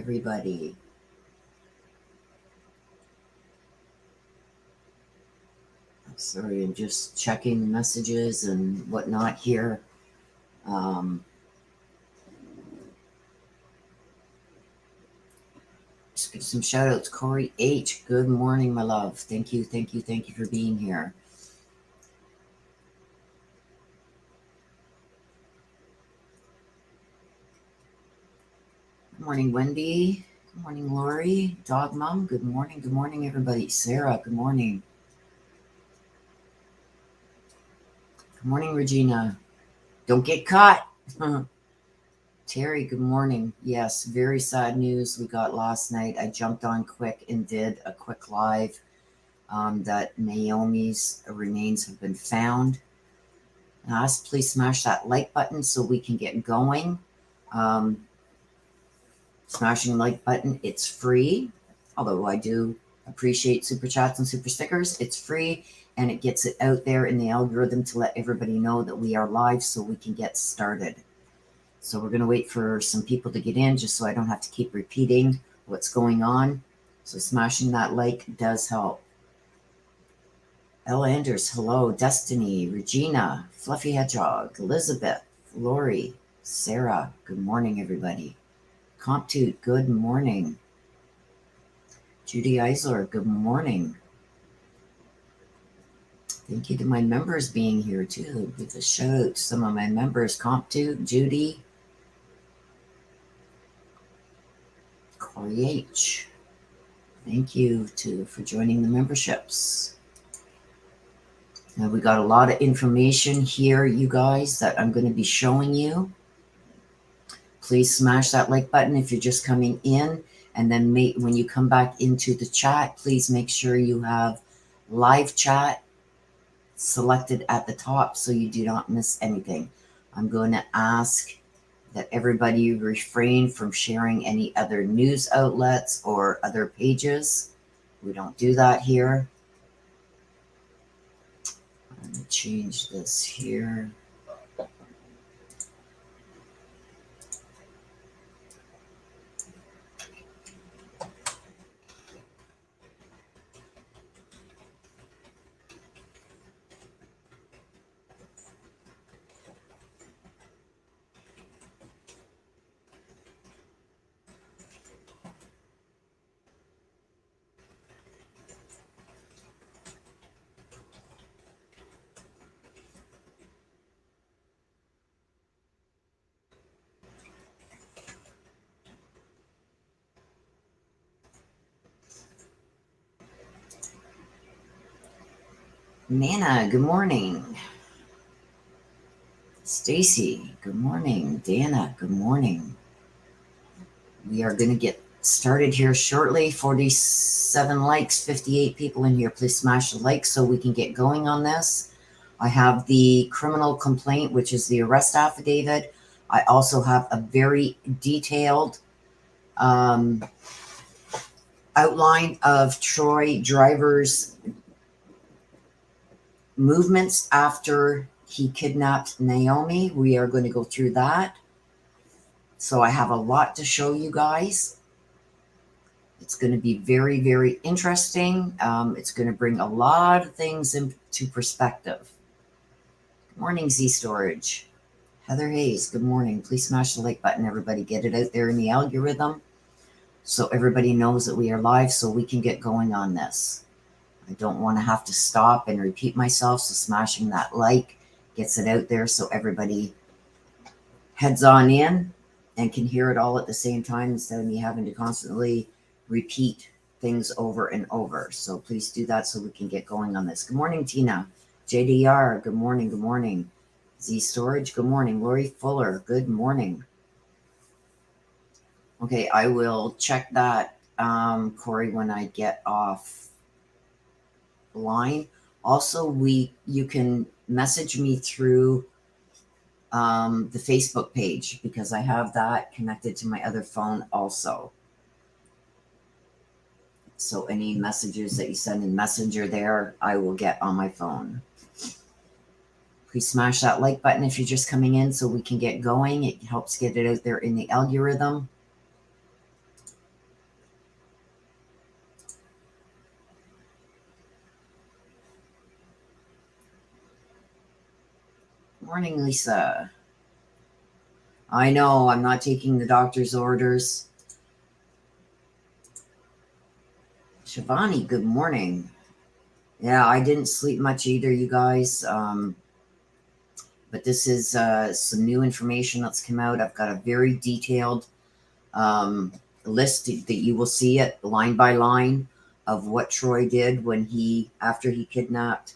everybody. Sorry, I'm just checking messages and whatnot here. Just give some shout outs. Corey H. Good morning, my love. Thank you for being here. Good morning, Wendy. Good morning, Lori. Dog Mom. Good morning, everybody. Sarah, good morning. Good morning, Regina. Don't get caught. Terry, good morning. Yes, very sad news we got last night. I jumped on quick and did a quick live that Naomi's remains have been found. Please smash that like button so we can get going. Smashing the like button, it's free. Although I do appreciate super chats and super stickers. It's free and it gets it out there in the algorithm to let everybody know that we are live so we can get started. So we're going to wait for some people to get in just so I don't have to keep repeating what's going on. So smashing that like does help. Ella Anders, hello. Destiny, Regina, Fluffy Hedgehog, Elizabeth, Lori, Sarah, good morning, everybody. Comptoot, good morning. Judy Eisler, good morning. Thank you to my members being here too. Give a shout out to some of my members. Comptoot, Judy, Corey H. Thank you for joining the memberships. Now we got a lot of information here, you guys, that I'm going to be showing you. Please smash that like button if you're just coming in. And then when you come back into the chat, please make sure you have live chat selected at the top so you do not miss anything. I'm going to ask that everybody refrain from sharing any other news outlets or other pages. We don't do that here. I'm going to change this here. Nana, good morning. Stacy, good morning. Dana, good morning. We are going to get started here shortly. 47 likes, 58 people in here. Please smash the like so we can get going on this. I have the criminal complaint, which is the arrest affidavit. I also have a very detailed outline of Troy Driver's movements after he kidnapped Naomi. We are going to go through that. So I have a lot to show you guys. It's going to be very, very interesting. It's going to bring a lot of things into perspective. Good morning, Z Storage. Heather Hayes, good morning. Please smash the like button, everybody. Get it out there in the algorithm so everybody knows that we are live so we can get going on this. I don't want to have to stop and repeat myself, so smashing that like gets it out there so everybody heads on in and can hear it all at the same time instead of me having to constantly repeat things over and over. So please do that so we can get going on this. Good morning, Tina. JDR, good morning, good morning. Z Storage, good morning. Lori Fuller, good morning. Okay, I will check that, Corey, when I get off line. Also, you can message me through the Facebook page because I have that connected to my other phone also. So any messages that you send in Messenger there, I will get on my phone. Please smash that like button if you're just coming in so we can get going. It helps get it out there in the algorithm. Morning, Lisa. I know I'm not taking the doctor's orders. Shivani, good morning. Yeah, I didn't sleep much either, you guys. But this is some new information that's come out. I've got a very detailed list that you will see it line by line of what Troy did after he kidnapped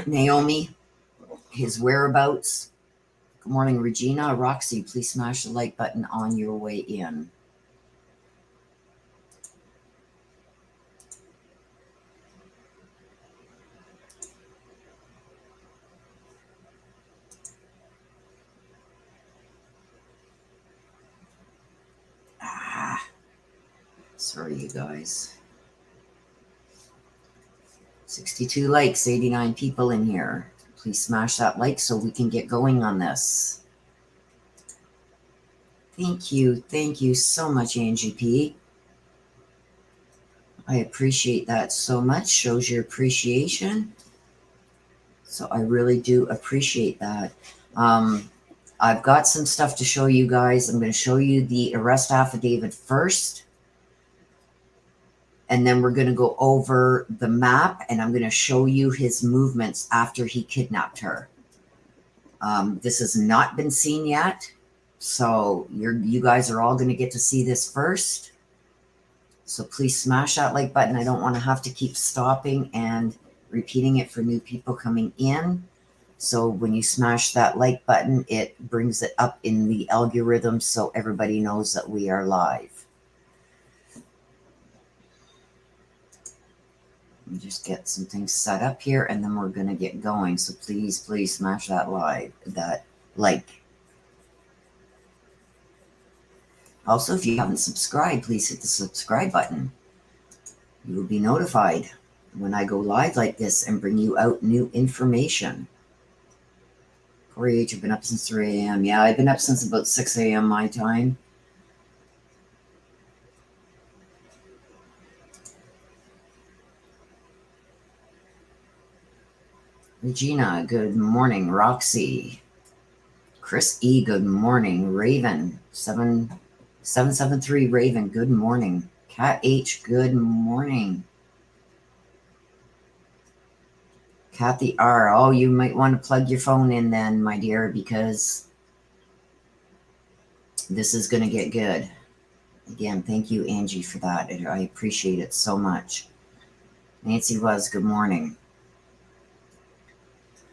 Naomi, his whereabouts. Good morning, Regina. Roxy, please smash the like button on your way in. Sorry, you guys. 62 likes, 89 people in here. Please smash that like so we can get going on this. Thank you. Thank you so much, Angie P. I appreciate that so much. Shows your appreciation. So I really do appreciate that. I've got some stuff to show you guys. I'm going to show you the arrest affidavit first. And then we're going to go over the map, and I'm going to show you his movements after he kidnapped her. This has not been seen yet, so you guys are all going to get to see this first. So please smash that like button. I don't want to have to keep stopping and repeating it for new people coming in. So when you smash that like button, it brings it up in the algorithm so everybody knows that we are live. Let me just get some things set up here, and then we're going to get going. So please, please smash that like. Also, if you haven't subscribed, please hit the subscribe button. You will be notified when I go live like this and bring you out new information. Corey H, I've been up since 3 a.m. Yeah, I've been up since about 6 a.m. my time. Regina, good morning. Roxy. Chris E, good morning. Raven, 773 Raven, good morning. Cat H, good morning. Kathy R, oh, you might want to plug your phone in then, my dear, because this is going to get good. Again, thank you, Angie, for that. I appreciate it so much. Nancy Was, good morning.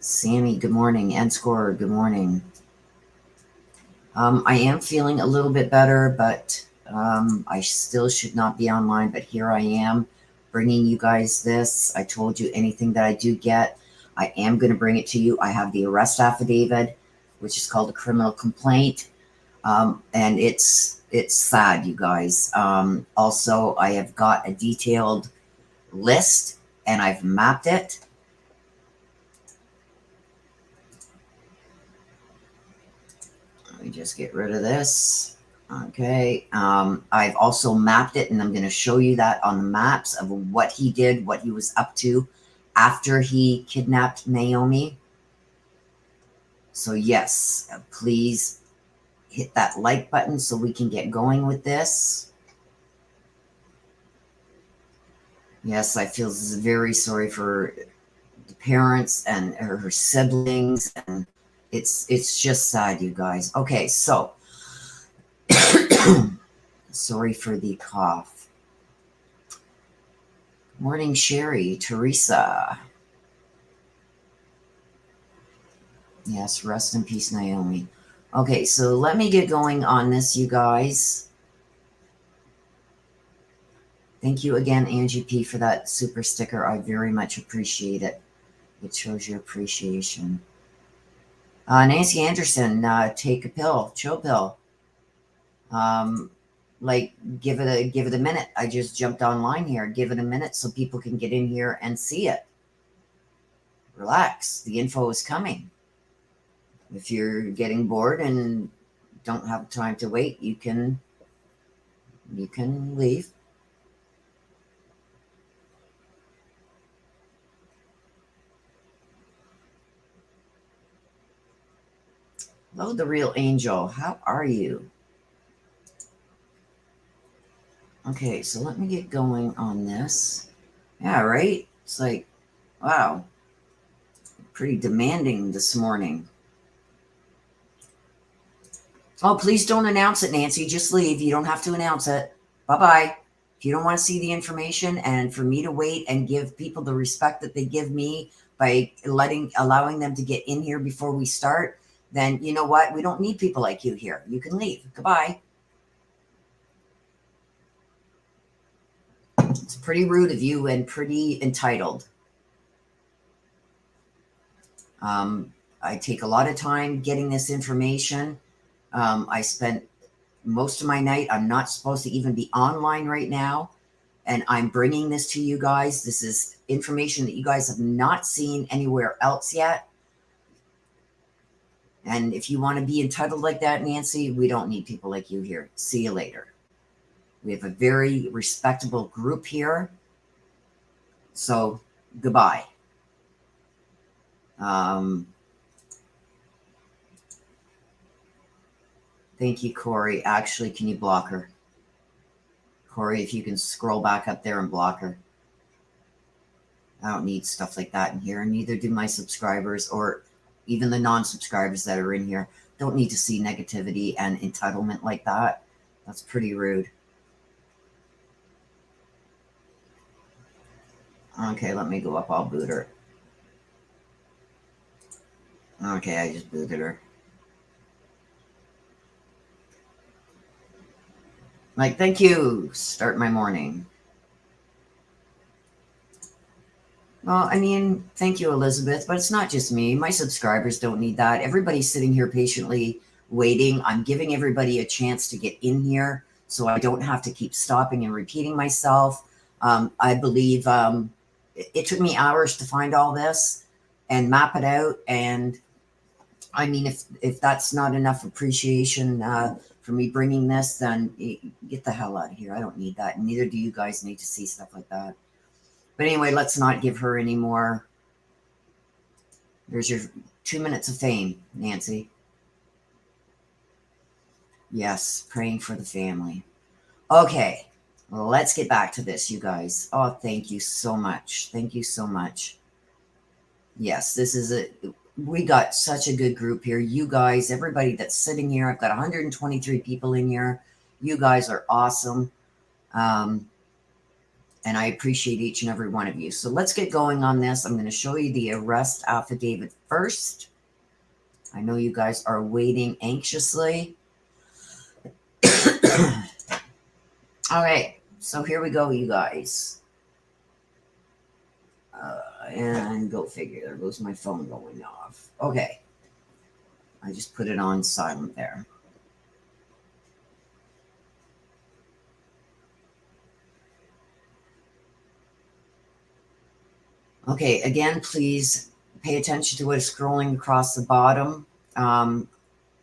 Sammy, good morning. N-Score, good morning. I am feeling a little bit better, but I still should not be online. But here I am bringing you guys this. I told you anything that I do get, I am going to bring it to you. I have the arrest affidavit, which is called a criminal complaint. And it's sad, you guys. Also, I have got a detailed list, and I've mapped it. Let me just get rid of this. Okay. I've also mapped it, and I'm going to show you that on the maps of what he did, what he was up to after he kidnapped Naomi. So yes, please hit that like button so we can get going with this. Yes, I feel very sorry for the parents and her siblings, and it's just sad, you guys. Okay, so sorry for the cough. Morning, Sherry, Teresa. Yes, rest in peace, Naomi. Okay, so let me get going on this, you guys. Thank you again, Angie P, for that super sticker. I very much appreciate it. It shows your appreciation. Nancy Anderson, take a pill, chill pill. Like give it a minute. I just jumped online here. Give it a minute so people can get in here and see it. Relax. The info is coming. If you're getting bored and don't have time to wait, you can leave. Hello, the real angel. How are you? Okay, so let me get going on this. Yeah, right? It's like, wow, pretty demanding this morning. Oh, please don't announce it, Nancy. Just leave. You don't have to announce it. Bye-bye. If you don't want to see the information and for me to wait and give people the respect that they give me by allowing them to get in here before we start, then you know what? We don't need people like you here. You can leave. Goodbye. It's pretty rude of you and pretty entitled. I take a lot of time getting this information. I spent most of my night. I'm not supposed to even be online right now. And I'm bringing this to you guys. This is information that you guys have not seen anywhere else yet. And if you want to be entitled like that, Nancy, we don't need people like you here. See you later. We have a very respectable group here. So goodbye. Thank you, Corey. Actually, can you block her? Corey, if you can scroll back up there and block her. I don't need stuff like that in here, and neither do my subscribers or even the non-subscribers that are in here. Don't need to see negativity and entitlement like that. That's pretty rude. Okay, let me go up. I'll boot her. Okay, I just booted her. Like, thank you. Start my morning. Well, I mean, thank you, Elizabeth, but it's not just me. My subscribers don't need that. Everybody's sitting here patiently waiting. I'm giving everybody a chance to get in here so I don't have to keep stopping and repeating myself. I believe it took me hours to find all this and map it out. And I mean, if that's not enough appreciation for me bringing this, then get the hell out of here. I don't need that. And neither do you guys need to see stuff like that. But anyway, let's not give her any more. There's your 2 minutes of fame, Nancy. Yes, praying for the family. Okay, let's get back to this, you guys. Oh, thank you so much. Thank you so much. Yes, this is we got such a good group here. You guys, everybody that's sitting here, I've got 123 people in here. You guys are awesome. And I appreciate each and every one of you. So let's get going on this. I'm going to show you the arrest affidavit first. I know you guys are waiting anxiously. All right, so here we go, you guys. And go figure, there goes my phone going off. Okay, I just put it on silent there. Okay, again, please pay attention to what is scrolling across the bottom. I'm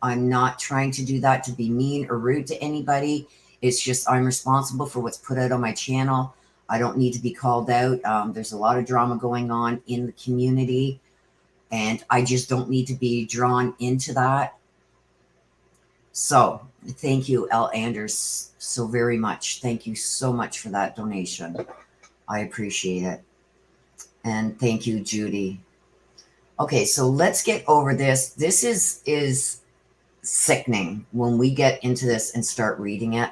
not trying to do that to be mean or rude to anybody. It's just I'm responsible for what's put out on my channel. I don't need to be called out. There's a lot of drama going on in the community, and I just don't need to be drawn into that. So thank you, L. Anders, so very much. Thank you so much for that donation. I appreciate it. And thank you, Judy. Okay, so let's get over this. This is sickening when we get into this and start reading it.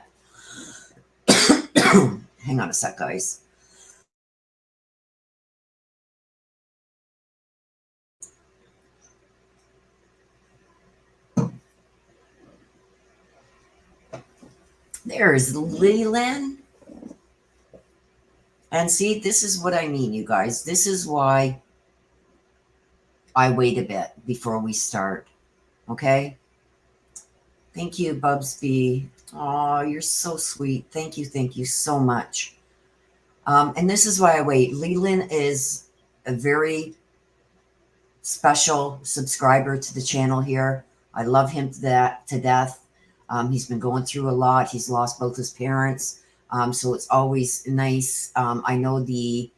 Hang on a sec, guys. There's Leland. And see, this is what I mean, you guys. This is why I wait a bit before we start. Okay? Thank you, Bubsby. Oh, you're so sweet. Thank you so much. And this is why I wait. Leland is a very special subscriber to the channel here. I love him to death. He's been going through a lot. He's lost both his parents. So it's always nice. I know the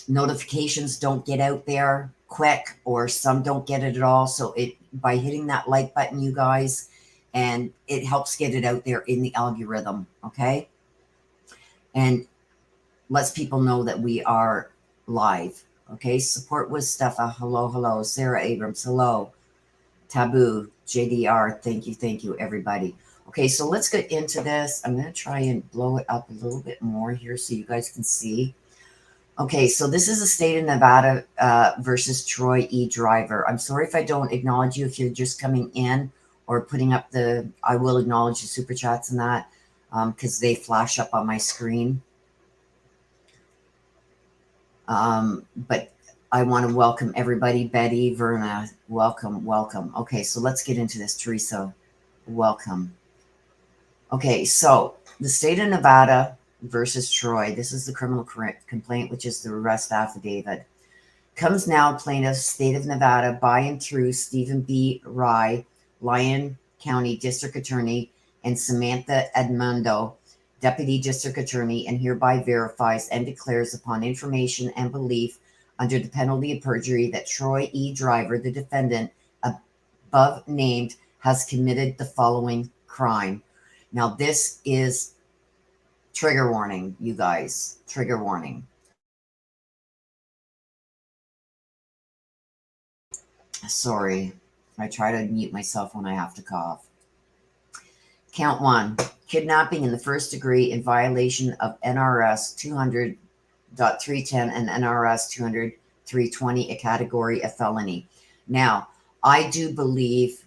notifications don't get out there quick, or some don't get it at all. So by hitting that like button, you guys, and it helps get it out there in the algorithm, okay? And lets people know that we are live, okay? Support with Steffa, hello, hello. Sarah Abrams, hello. Taboo, JDR, thank you, everybody. Okay, so let's get into this. I'm going to try and blow it up a little bit more here so you guys can see. Okay, so this is the state of Nevada versus Troy E. Driver. I'm sorry if I don't acknowledge you if you're just coming in or putting up the, I will acknowledge the super chats and that because they flash up on my screen. But I want to welcome everybody. Betty, Verna, welcome, welcome. Okay, so let's get into this. Teresa, welcome. Okay, so the state of Nevada versus Troy. This is the criminal complaint, which is the arrest affidavit. Comes now, plaintiff, state of Nevada, by and through Stephen B. Rye, Lyon County District Attorney, and Samantha Edmundo, Deputy District Attorney, and hereby verifies and declares upon information and belief under the penalty of perjury that Troy E. Driver, the defendant above named, has committed the following crime. Now, this is trigger warning, you guys. Trigger warning. Sorry, I try to mute myself when I have to cough. Count 1, kidnapping in the first degree in violation of NRS 200.310 and NRS 200.320, a category of felony. Now, I do believe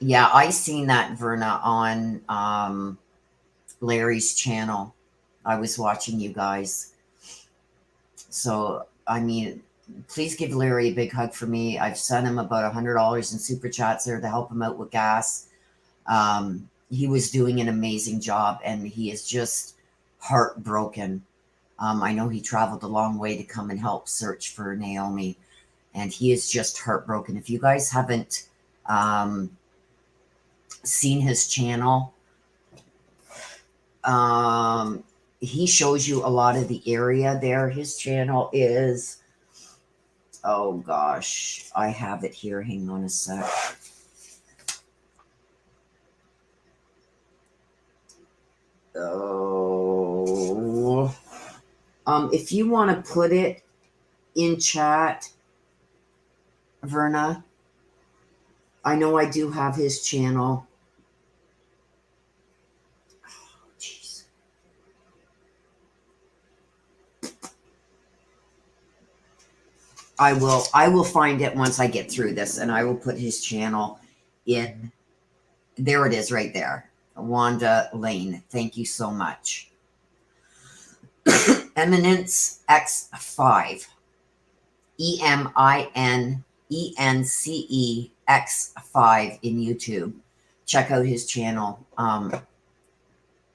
yeah, I seen that, Verna, on Larry's channel. I was watching you guys. So, I mean, please give Larry a big hug for me. I've sent him about $100 in super chats there to help him out with gas. He was doing an amazing job, and he is just heartbroken. I know he traveled a long way to come and help search for Naomi, and he is just heartbroken. If you guys haven't seen his channel, he shows you a lot of the area there. His channel is, oh gosh, I have it here. Hang on a sec. Oh, if you want to put it in chat, Verna, I know I do have his channel. Oh, jeez. I will find it once I get through this, and I will put his channel in. There it is right there. Wanda Lane. Thank you so much. Eminence X5. EMINENCE X5 in YouTube. Check out his channel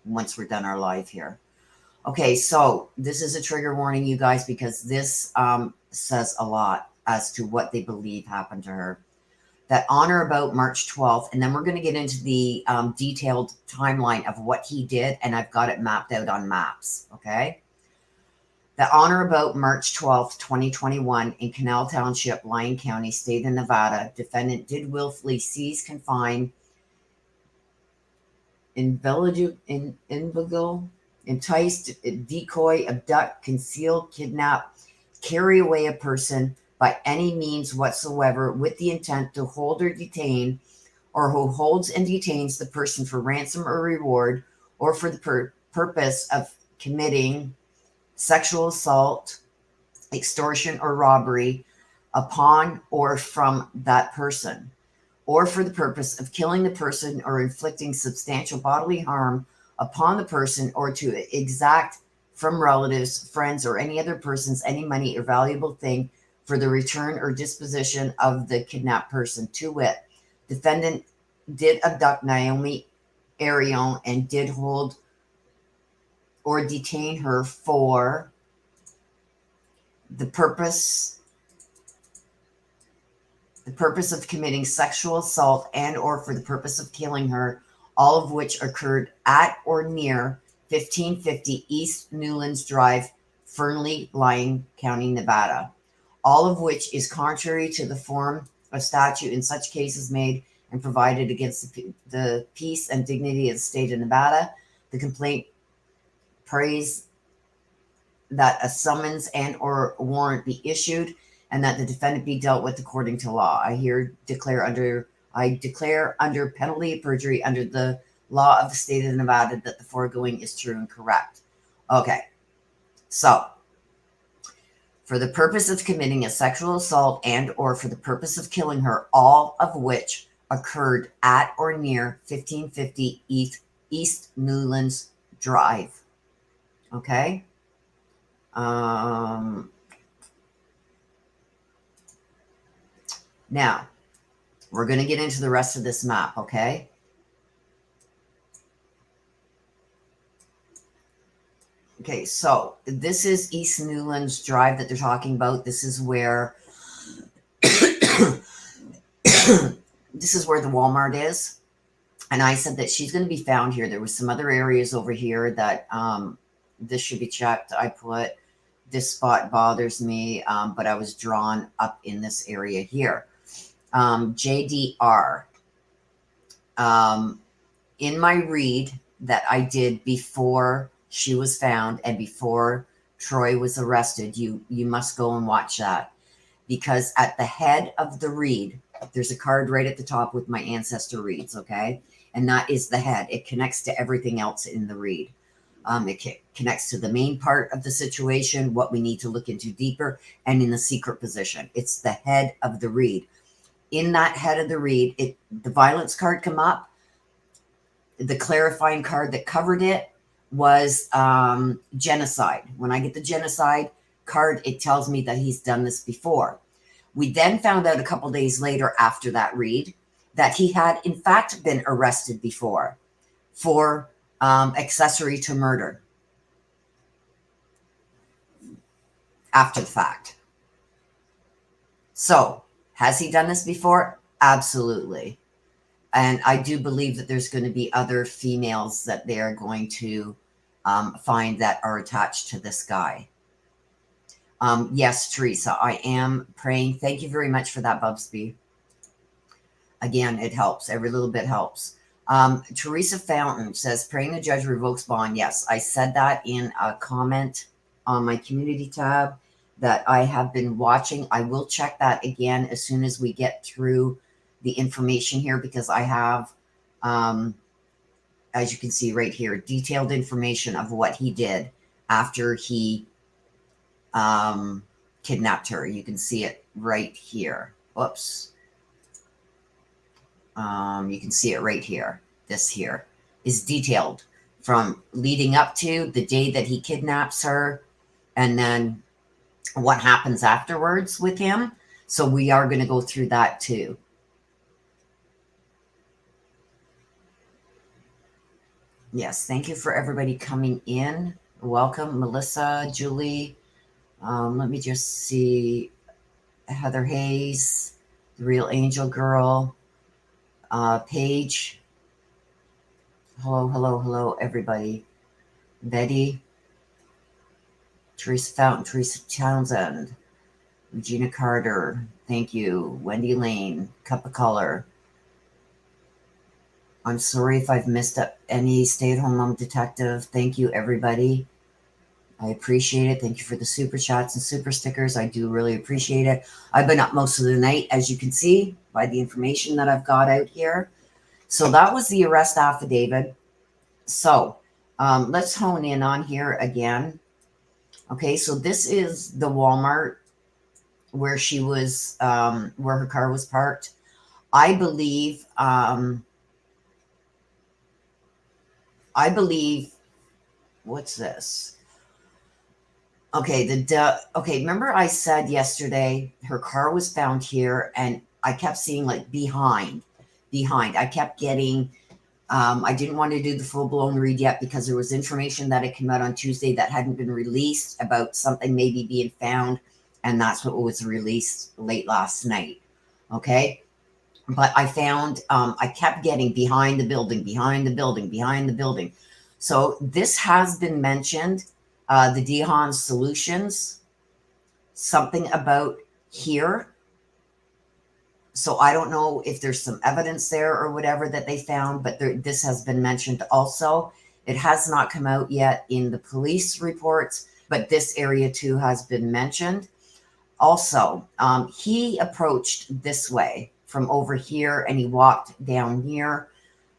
once we're done our live here. Okay, so this is a trigger warning, you guys, because this says a lot as to what they believe happened to her. That on or about March 12th, and then we're going to get into the detailed timeline of what he did, and I've got it mapped out on maps, okay? That on or about March 12th, 2021, in Canal Township, Lyon County, state of Nevada, defendant did willfully seize, confine, inveigle, entice, decoy, abduct, conceal, kidnap, carry away a person by any means whatsoever with the intent to hold or detain, or who holds and detains the person for ransom or reward, or for the purpose of committing sexual assault, extortion, or robbery upon or from that person, or for the purpose of killing the person or inflicting substantial bodily harm upon the person, or to exact from relatives, friends, or any other persons any money or valuable thing for the return or disposition of the kidnapped person. To wit, defendant did abduct Naomi Irion and did hold or detain her for the purpose of committing sexual assault and or for the purpose of killing her, all of which occurred at or near 1550 East Newlands Drive, Fernley, Lyon County, Nevada, all of which is contrary to the form of statute in such cases made and provided against the peace and dignity of the state of Nevada. The complaint prays that a summons and or warrant be issued and that the defendant be dealt with according to law. I declare under penalty of perjury under the law of the state of Nevada that the foregoing is true and correct. Okay, so for the purpose of committing a sexual assault and or for the purpose of killing her, all of which occurred at or near 1550 East Newlands Drive. Okay. Now, we're going to get into the rest of this map, okay? Okay, so this is East Newlands Drive that they're talking about. This is where this is where the Walmart is. And I said that she's going to be found here. There was some other areas over here that this should be checked. I put this spot bothers me, but I was drawn up in this area here. JDR. In my read that I did before she was found and before Troy was arrested, you must go and watch that, because at the head of the read, there's a card right at the top with my ancestor reads, okay? And that is the head. It connects to everything else in the read. It connects to the main part of the situation, what we need to look into deeper, and in the secret position. It's the head of the read. In that head of the read, the violence card come up. The clarifying card that covered it was genocide. When I get the genocide card, it tells me that he's done this before. We then found out a couple days later after that read that he had in fact been arrested before for accessory to murder after the fact. So, has he done this before? Absolutely. And I do believe that there's going to be other females that they are going to find that are attached to this guy. Yes, Teresa, I am praying. Thank you very much for that, Bubsby. Again, it helps. Every little bit helps. Teresa Fountain says, praying the judge revokes bond. Yes, I said that in a comment on my community tab that I have been watching. I will check that again as soon as we get through the information here, because I have, as you can see right here, detailed information of what he did after he kidnapped her. You can see it right here. Oops. You can see it right here. This here is detailed from leading up to the day that he kidnaps her and then what happens afterwards with him. So we are going to go through that too. Yes, thank you for everybody coming in. Welcome, Melissa, Julie. Let me just see. Heather Hayes, the Real Angel Girl, Paige. Hello, everybody. Betty, Teresa Fountain, Teresa Townsend, Regina Carter. Thank you. Wendy Lane, Cup of Color. I'm sorry if I've missed up any stay-at-home mom detective. Thank you, everybody. I appreciate it. Thank you for the super chats and super stickers. I do really appreciate it. I've been up most of the night, as you can see, by the information that I've got out here. So that was the arrest affidavit. So let's hone in on here again. Okay, so this is the Walmart where she was, where her car was parked. I believe, what's this? Okay, okay, remember I said yesterday her car was found here and I kept seeing like behind. I kept getting, I didn't want to do the full-blown read yet because there was information that had come out on Tuesday that hadn't been released about something maybe being found, and that's what was released late last night. Okay, but I found, I kept getting behind the building. So this has been mentioned The Dihan Solutions, something about here. So I don't know if there's some evidence there or whatever that they found, but this has been mentioned also. It has not come out yet in the police reports, but this area too has been mentioned. Also, he approached this way from over here and he walked down here.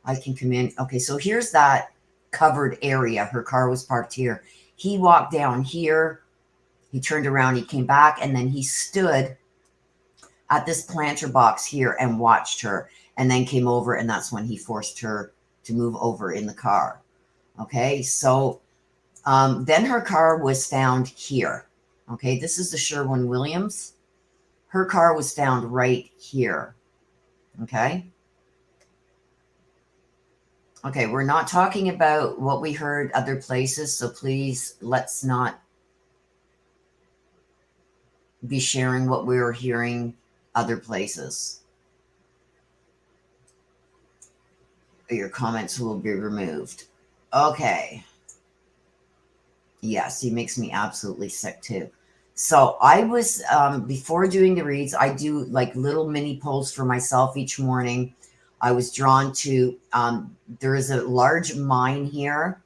I can come in. Okay, so here's that covered area. Her car was parked here. He walked down here. He turned around, he came back, and then he stood at this planter box here and watched her, and then came over, and that's when he forced her to move over in the car. Okay, so then her car was found here. Okay, this is the Sherwin-Williams. Her car was found right here. Okay. Okay, we're not talking about what we heard other places, so please let's not be sharing what we were hearing other places. Your comments will be removed. Okay. Yes, he makes me absolutely sick too. So I was, before doing the reads, I do like little mini polls for myself each morning. I was drawn to, there is a large mine here.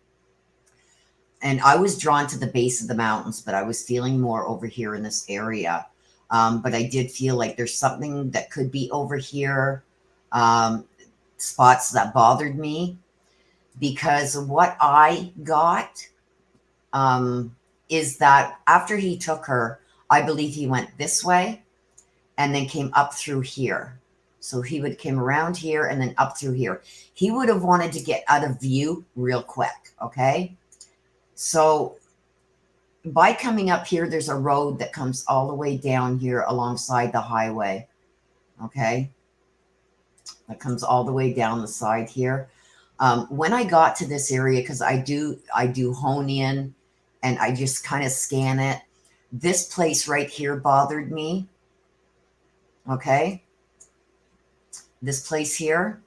And I was drawn to the base of the mountains, but I was feeling more over here in this area. But I did feel like there's something that could be over here, spots that bothered me, because what I got is that after he took her, I believe he went this way and then came up through here. So he would came around here and then up through here. He would have wanted to get out of view real quick. Okay. So by coming up here, there's a road that comes all the way down here alongside the highway. Okay. That comes all the way down the side here. When I got to this area, because I do hone in and I just kind of scan it. This place right here bothered me. Okay. This place here.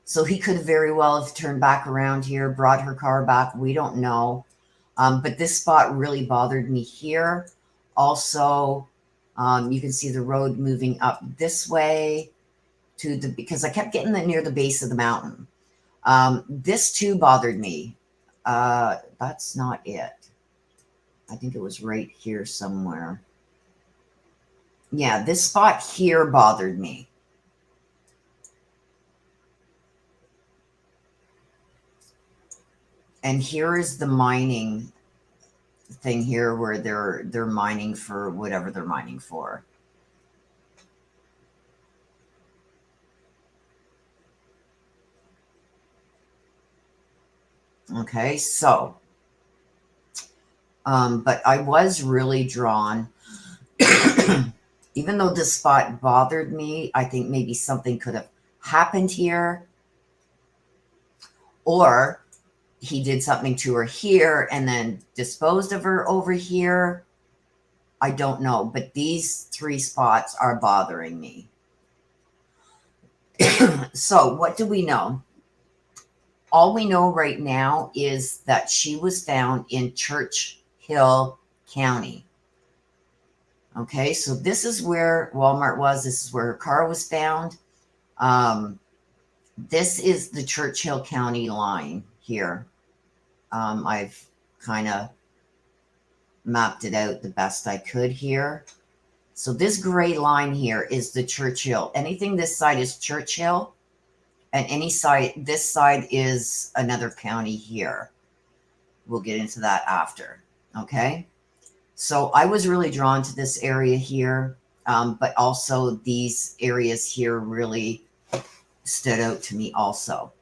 So he could very well have turned back around here, brought her car back. We don't know. But this spot really bothered me here. Also, you can see the road moving up this way to the, because I kept getting near the base of the mountain. This too bothered me. That's not it. I think it was right here somewhere. Yeah, this spot here bothered me. And here is the mining thing here where they're mining for whatever they're mining for. Okay, so but I was really drawn, even though this spot bothered me, I think maybe something could have happened here, or he did something to her here and then disposed of her over here. I don't know, but these three spots are bothering me. So what do we know? All we know right now is that she was found in Churchill County. Okay, so this is where Walmart was. This is where her car was found. This is the Churchill County line here. I've kind of mapped it out the best I could here. So this gray line here is the Churchill. Anything this side is Churchill, and any side, this side is another county here. We'll get into that after. Okay. So I was really drawn to this area here, but also these areas here really stood out to me also.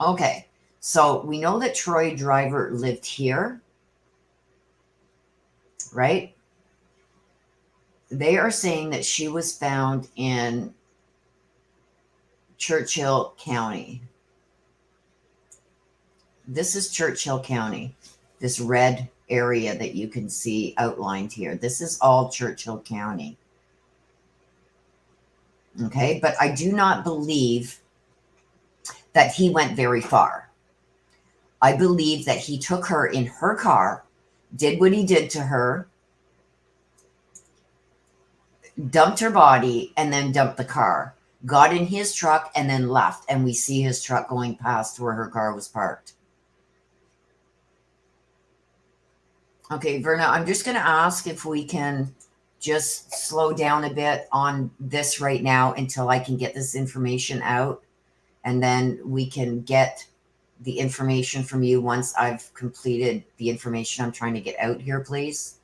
Okay. So we know that Troy Driver lived here, right? They are saying that she was found in Churchill County. This is Churchill County, this red area that you can see outlined here. This is all Churchill County. Okay, but I do not believe that he went very far. I believe that he took her in her car did what he did to her, dumped her body, and then dumped the car, got in his truck, and then left. And we see his truck going past where her car was parked. Okay, Verna, I'm just going to ask if we can just slow down a bit on this right now until I can get this information out. And then we can get the information from you once I've completed the information I'm trying to get out here, please.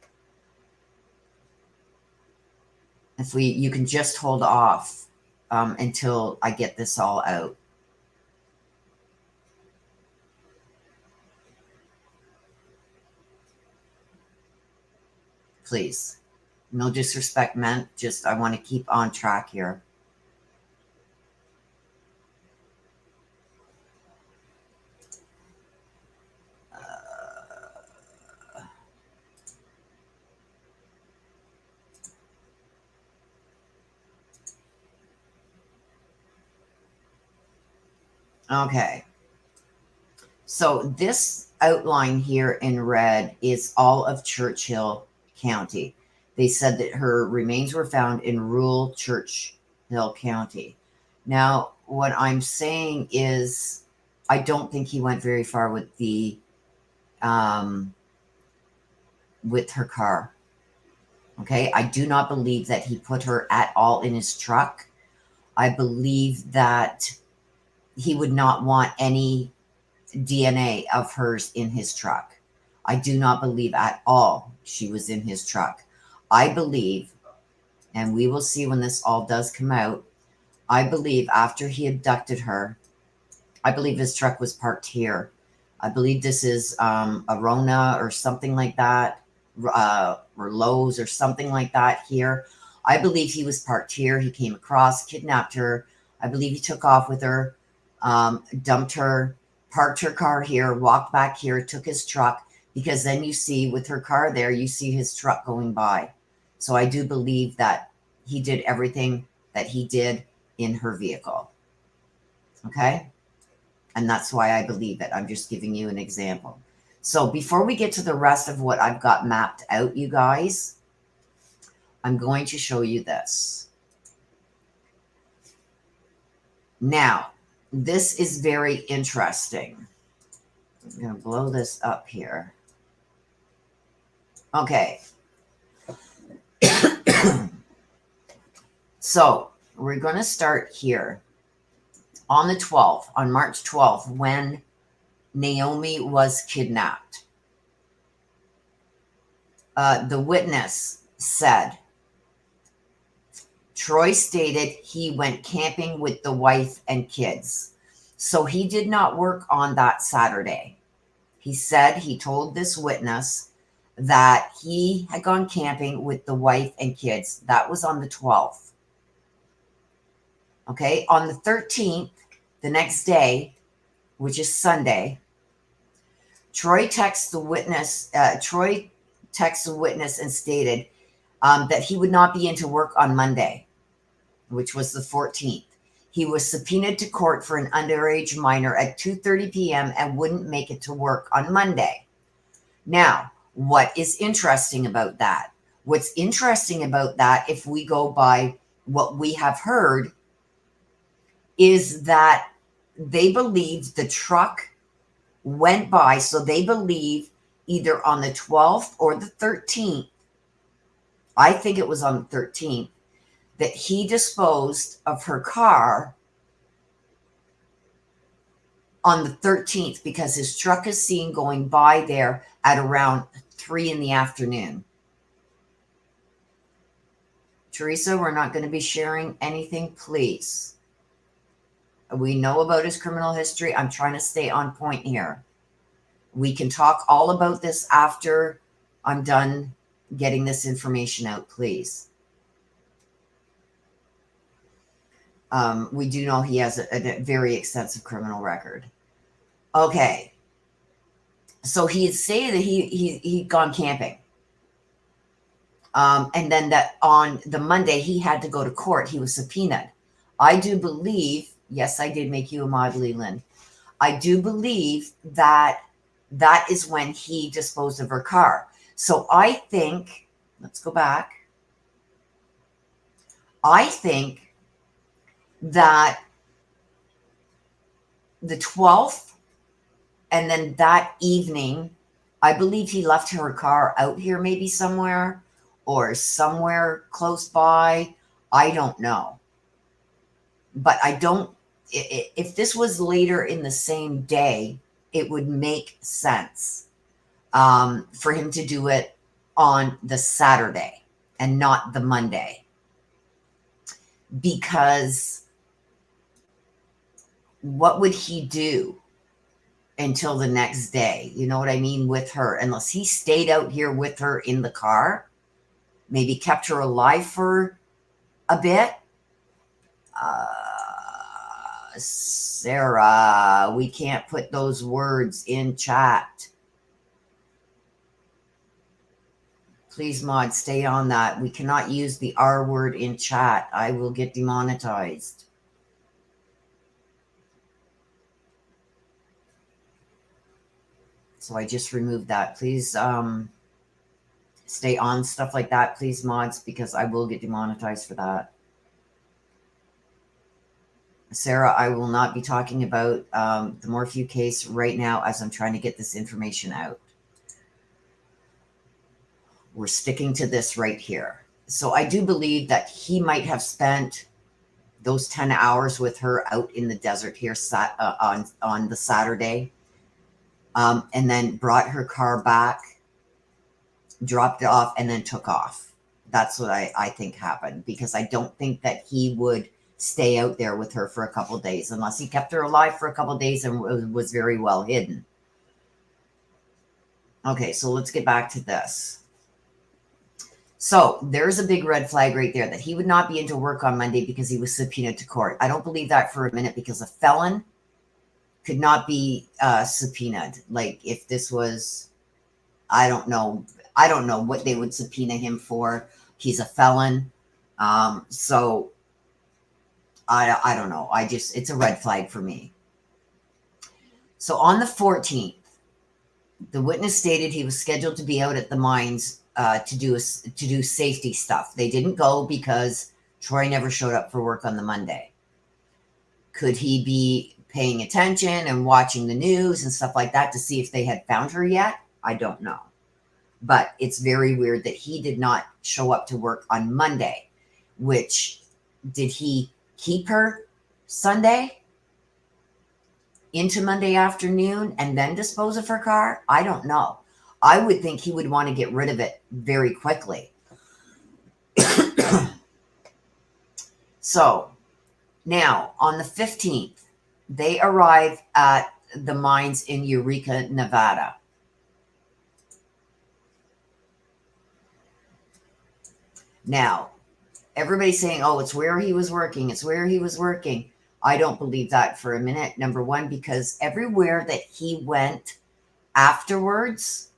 If you can just hold off until I get this all out. Please. No disrespect meant, just I want to keep on track here. Okay. So this outline here in red is all of Churchill County. They said that her remains were found in rural Churchill County. Now, what I'm saying is I don't think he went very far with with her car. Okay, I do not believe that he put her at all in his truck. I believe that he would not want any DNA of hers in his truck. I do not believe at all she was in his truck. I believe, and we will see when this all does come out, I believe after he abducted her, I believe his truck was parked here. I believe this is Arona or something like that, or Lowe's or something like that here. I believe he was parked here. He came across, kidnapped her. I believe he took off with her, dumped her, parked her car here, walked back here, took his truck, because then you see with her car there, you see his truck going by. So I do believe that he did everything that he did in her vehicle. Okay? And that's why I believe it. I'm just giving you an example. So before we get to the rest of what I've got mapped out, you guys, I'm going to show you this. Now, this is very interesting. I'm going to blow this up here. Okay. So we're going to start here on the 12th, on March 12th, when Naomi was kidnapped. The witness said, Troy stated he went camping with the wife and kids. So he did not work on that Saturday. He said he told this witness that he had gone camping with the wife and kids. That was on the 12th. Okay, on the 13th, the next day, which is Sunday, Troy texted the witness. Troy texted the witness and stated that he would not be into work on Monday, which was the 14th. He was subpoenaed to court for an underage minor at 2:30 p.m. and wouldn't make it to work on Monday. Now, what is interesting about that? What's interesting about that, if we go by what we have heard, is that they believed the truck went by. So they believe either on the 12th or the 13th, I think it was on the 13th, that he disposed of her car on the 13th because his truck is seen going by there at around 3 in the afternoon. Teresa, we're not going to be sharing anything, please. We know about his criminal history. I'm trying to stay on point here. We can talk all about this after I'm done getting this information out, please. We do know he has a very extensive criminal record. Okay. So he had stated that he'd gone camping. And then that on the Monday, he had to go to court. He was subpoenaed. I do believe, yes, I did make you a mod, Leland. I do believe that that is when he disposed of her car. So I think, let's go back. I think that the 12th, and then that evening, I believe he left her car out here maybe somewhere or somewhere close by. I don't know. But I don't, if this was later in the same day, it would make sense for him to do it on the Saturday and not the Monday. Because what would he do until the next day? You know what I mean? With her, unless he stayed out here with her in the car, maybe kept her alive for a bit. Sarah, we can't put those words in chat. Please, mod, stay on that. We cannot use the R word in chat. I will get demonetized. So I just removed that. Please stay on stuff like that, please, mods, because I will get demonetized for that. Sarah, I will not be talking about the Morphew case right now as I'm trying to get this information out. We're sticking to this right here. So I do believe that he might have spent those 10 hours with her out in the desert here on the Saturday, and then brought her car back, dropped it off, and then took off. That's what I think happened, because I don't think that he would stay out there with her for a couple of days unless he kept her alive for a couple of days and was very well hidden. Okay, so let's get back to this. So there's a big red flag right there that he would not be into work on Monday because he was subpoenaed to court. I don't believe that for a minute, because a felon could not be subpoenaed. Like if this was, I don't know what they would subpoena him for. He's a felon. So I don't know. It's a red flag for me. So on the 14th, the witness stated he was scheduled to be out at the mines to do safety stuff. They didn't go because Troy never showed up for work on the Monday. Could he be paying attention and watching the news and stuff like that to see if they had found her yet? I don't know. But it's very weird that he did not show up to work on Monday, which, did he keep her Sunday into Monday afternoon and then dispose of her car? I don't know. I would think he would want to get rid of it very quickly. So now on the 15th, they arrive at the mines in Eureka, Nevada. Now, everybody's saying, oh, it's where he was working. It's where he was working. I don't believe that for a minute. Number one, because everywhere that he went afterwards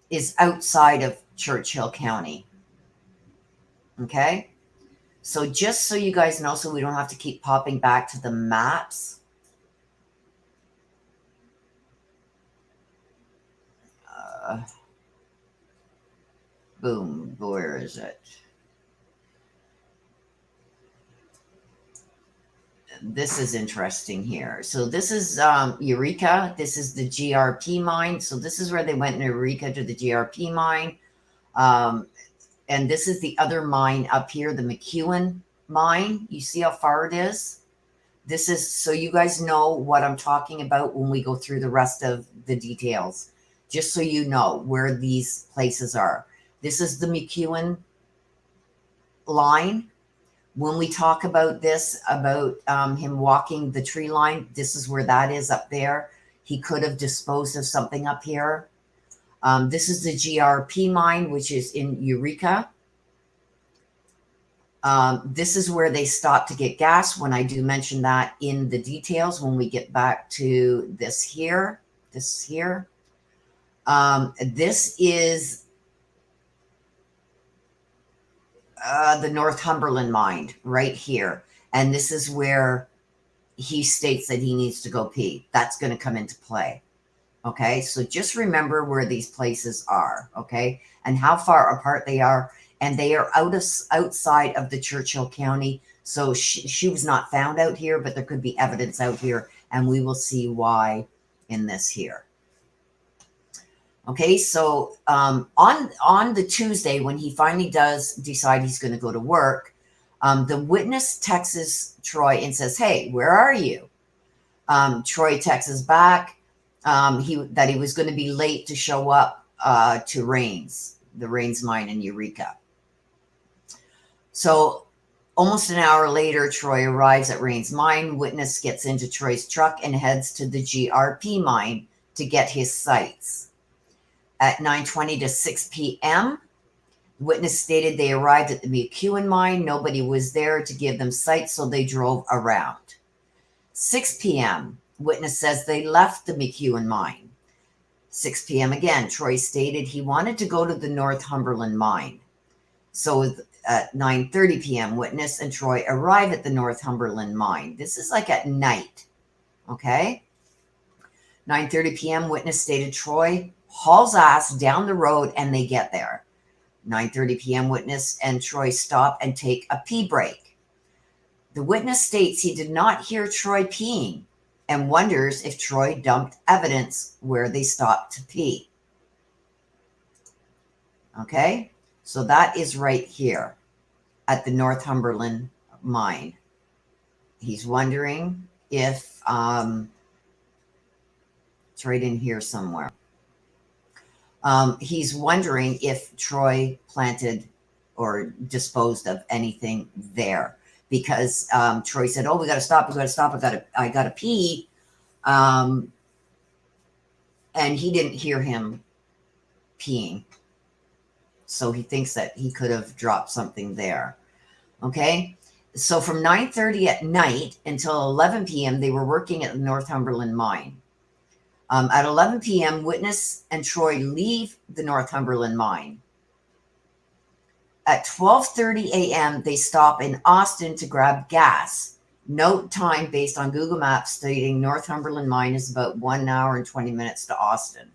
is outside of Churchill County. Okay? So just so you guys know, so we don't have to keep popping back to the maps. Boom. Where is it? This is interesting here. So this is Eureka. This is the GRP mine. So this is where they went in Eureka to the GRP mine. And this is the other mine up here, the McEwen mine. You see how far it is? This is so you guys know what I'm talking about when we go through the rest of the details, just so you know where these places are. This is the McEwen line. When we talk about this, about him walking the tree line, this is where that is up there. He could have disposed of something up here. This is the GRP mine, which is in Eureka. This is where they stopped to get gas, when I do mention that in the details when we get back to this here. This here. This is the Northumberland mine right here. And this is where he states that he needs to go pee. That's going to come into play. Okay, so just remember where these places are, okay, and how far apart they are. And they are outside of the Churchill County. So she was not found out here, but there could be evidence out here, and we will see why in this here. Okay, so on the Tuesday, when he finally does decide he's going to go to work, the witness texts Troy and says, "Hey, where are you?" Troy texts back that he was going to be late to show up to the Rains mine in Eureka. So almost an hour later, Troy arrives at Rains mine. Witness gets into Troy's truck and heads to the GRP mine to get his sights. At 9:20 to 6 p.m., witness stated they arrived at the McEwen mine. Nobody was there to give them sights, so they drove around. 6 p.m., witness says they left the McEwen mine. 6 p.m. again, Troy stated he wanted to go to the Northumberland mine. So at 9:30 p.m., witness and Troy arrive at the Northumberland mine. This is like at night, okay? 9:30 p.m., witness stated Troy hauls ass down the road and they get there. 9:30 p.m., witness and Troy stop and take a pee break. The witness states he did not hear Troy peeing and wonders if Troy dumped evidence where they stopped to pee. Okay, so that is right here at the Northumberland mine. He's wondering if it's right in here somewhere. He's wondering if Troy planted or disposed of anything there, because Troy said, "Oh, we got to stop. We got to stop. I got to pee," and he didn't hear him peeing, so he thinks that he could have dropped something there. Okay, so from 9:30 at night until 11 p.m., they were working at the Northumberland mine. At 11 p.m., witness and Troy leave the Northumberland mine. At 12:30 a.m., they stop in Austin to grab gas. Note time based on Google Maps stating Northumberland mine is about 1 hour and 20 minutes to Austin.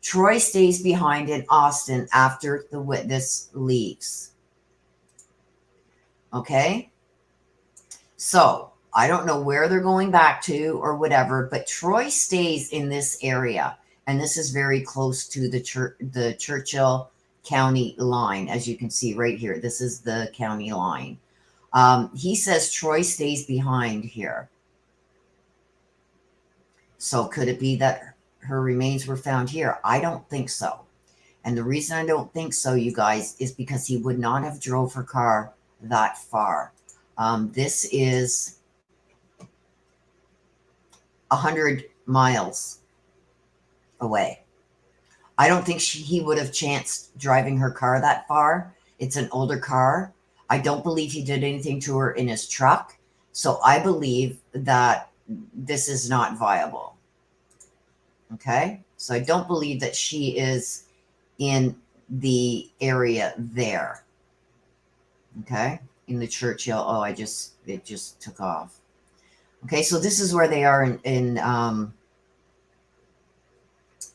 Troy stays behind in Austin after the witness leaves. Okay? So I don't know where they're going back to or whatever, but Troy stays in this area. And this is very close to the Churchill County line, as you can see right here. This is the county line. He says Troy stays behind here. So could it be that her remains were found here? I don't think so. And the reason I don't think so, you guys, is because he would not have drove her car that far. This is 100 miles away. I don't think he would have chanced driving her car that far. It's an older car. I don't believe he did anything to her in his truck. So I believe that this is not viable. Okay? So I don't believe that she is in the area there. Okay? In the Churchill. Oh, it just took off. Okay, so this is where they are in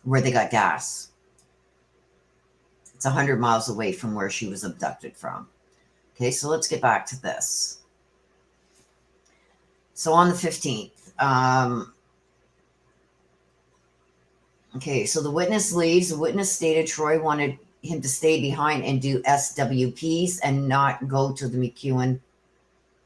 where they got gas. It's 100 miles away from where she was abducted from. Okay, so let's get back to this. So on the 15th, okay, so the witness leaves. The witness stated Troy wanted him to stay behind and do SWPs and not go to the McEwen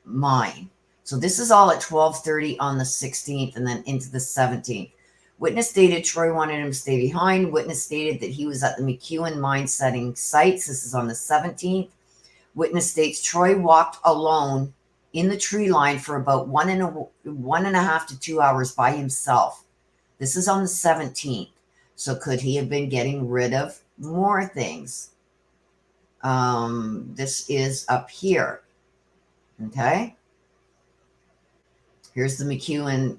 mine. So this is all at 12:30 on the 16th and then into the 17th. Witness stated Troy wanted him to stay behind. Witness stated that he was at the McEwen mine setting sights. This is on the 17th. Witness states Troy walked alone in the tree line for about one and a half to 2 hours by himself. This is on the 17th. So could he have been getting rid of more things? This is up here. Okay. Here's the McEwen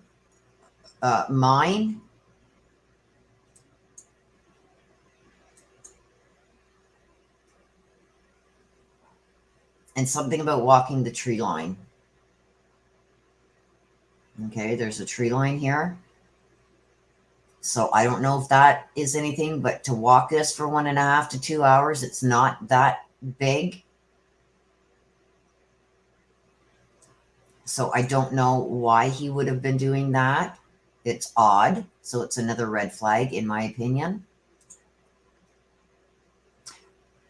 mine. And something about walking the tree line. Okay, there's a tree line here. So I don't know if that is anything, but to walk this for 1.5 to 2 hours, it's not that big. So I don't know why he would have been doing that. It's odd. So it's another red flag, in my opinion.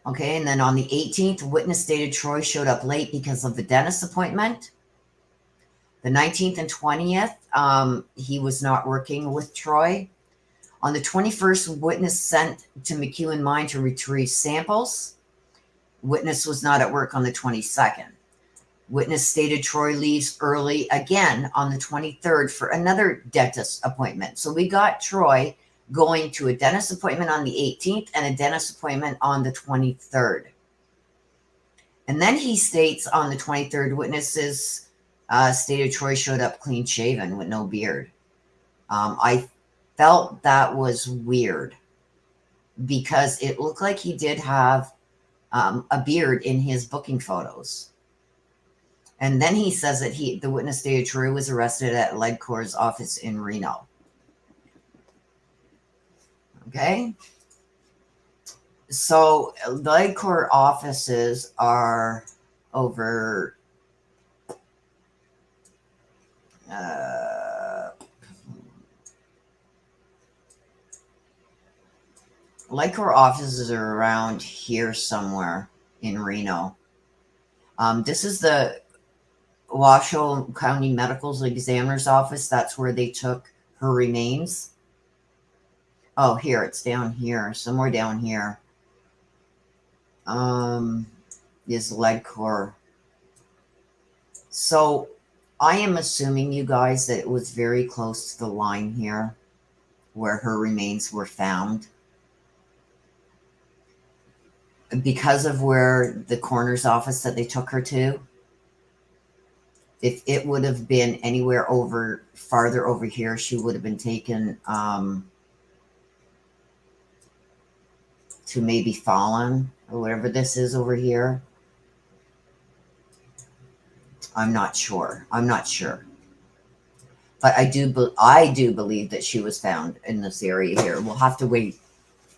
Okay, and then on the 18th, witness stated Troy showed up late because of the dentist appointment. The 19th and 20th, he was not working with Troy. On the 21st, witness sent to McEwen Mine to retrieve samples. Witness was not at work on the 22nd. Witness stated Troy leaves early again on the 23rd for another dentist appointment. So we got Troy going to a dentist appointment on the 18th and a dentist appointment on the 23rd. And then he states on the 23rd, witnesses stated Troy showed up clean shaven with no beard. I felt that was weird because it looked like he did have a beard in his booking photos. And then he says that the witness stated Troy was arrested at LegCorp's office in Reno. Okay. So LegCorp offices are over LegCorp offices are around here somewhere in Reno. This is the Washoe County Medical Examiner's Office. That's where they took her remains. Oh, here, it's down here, somewhere down here. Is LegCorp. So I am assuming, you guys, that it was very close to the line here where her remains were found. Because of where the coroner's office that they took her to, if it would have been anywhere farther over here, she would have been taken to maybe Fallon or whatever this is over here. I'm not sure. But I do believe that she was found in this area here. We'll have to wait